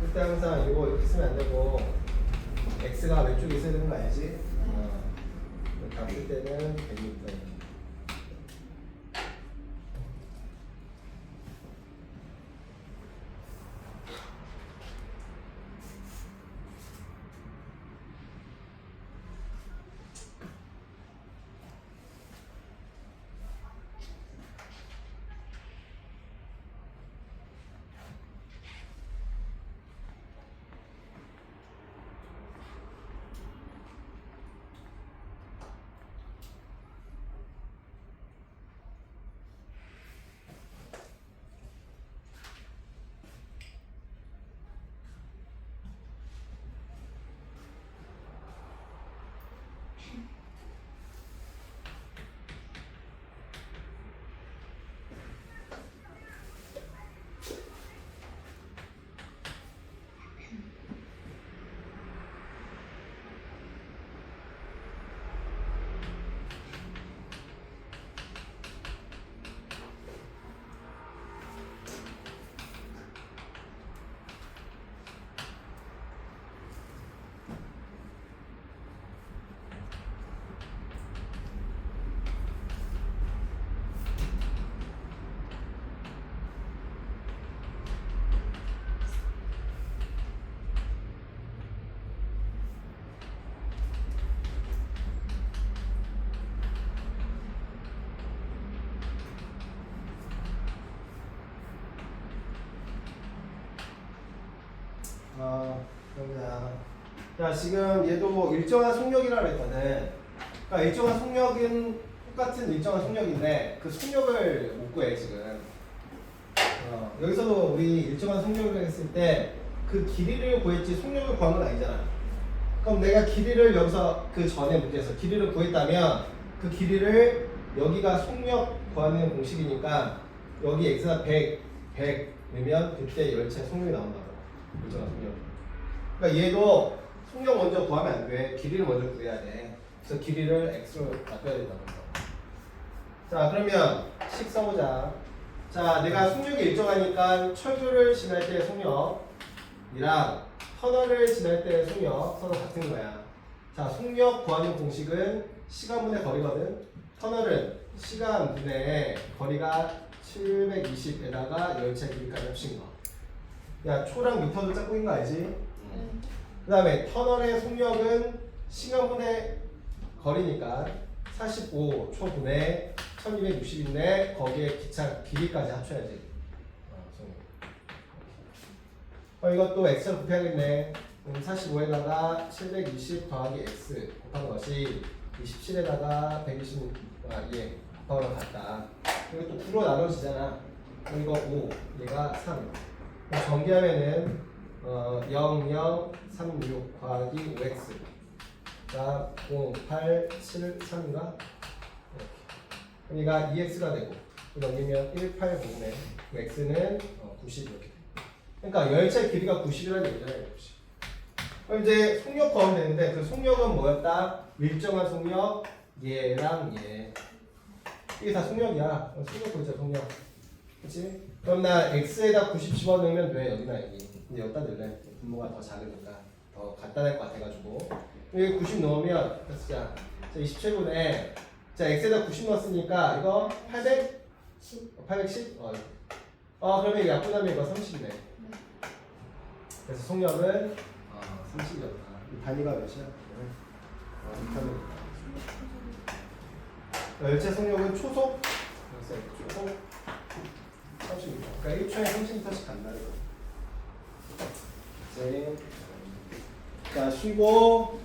그때 항상 이거 이렇게 쓰면 안 되고 x가 왼쪽에 있어야 되는 거 알지? 답을 때는 100m. 그러자. 자, 지금 얘도 일정한 속력이라고 했거든. 그러니까 일정한 속력은 똑같은 일정한 속력인데 그 속력을 못 구해 지금. 여기서도 우리 일정한 속력을 했을 때 그 길이를 구했지 속력을 구한 건 아니잖아. 그럼 내가 길이를 여기서 그 전에 문제에서 길이를 구했다면 그 길이를 여기가 속력 구하는 공식이니까 여기 x가 100 넣으면 그때 열차의 속력이 나온다고. 일정한 속력. 그러니까 얘도 속력 먼저 구하면 안 돼. 길이를 먼저 구해야 돼. 그래서 길이를 x로 바꿔야 된다고. 자, 그러면 식 써보자. 자, 내가 속력이 일정하니까 철교를 지날 때의 속력이랑 터널을 지날 때의 속력 서로 같은 거야. 자, 속력 구하는 공식은 시간분의 거리거든. 터널은 시간분의 거리가 720에다가 열차 길이까지 합친 거. 야, 초랑 미터도 짝꿍인 거 알지? 그 다음에 터널의 속력은 시간분의 거리니까 45 초분의 1260인데 거기에 기차 길이까지 합쳐야지. 이것도 x를 곱해야겠네. 45에다가 720 더하기 x 곱한 것이 27에다가 120 곱하고 같다. 이거 또 9로 나눠지잖아. 이거 5, 얘가 3. 전개하면은 0, 0, 3, 6 더하기 5x 자, 0, 8, 7, 3인가? 그러니까 2x가 되고 넘기면 1, 8, 9네. x는 90 이렇게 돼. 그러니까 열차의 길이가 90이라는 얘기잖아요. 90. 그럼 이제 속력 구하면 되는데 그 속력은 뭐였다? 일정한 속력 얘랑 얘. 이게 다 속력이야. 속력 구했자 속력. 그치? 그럼 나 x에다 90 집어넣으면 돼. 여기나 여기. 근데 여기다 넣을래. 분모가 더 작으니까 더 간단할 것 같아가지고 여기 90 넣으면 자 27분에 자 x에다 90 넣었으니까 이거 810? 그러면 이거 약분하면 이거 30네. 그래서 속력은 30이었다. 이 단위가 몇이야? 열차 속력은 초속 초속 30m. 그러니까 1초에 30m씩 간다는 거. 자, 쉬고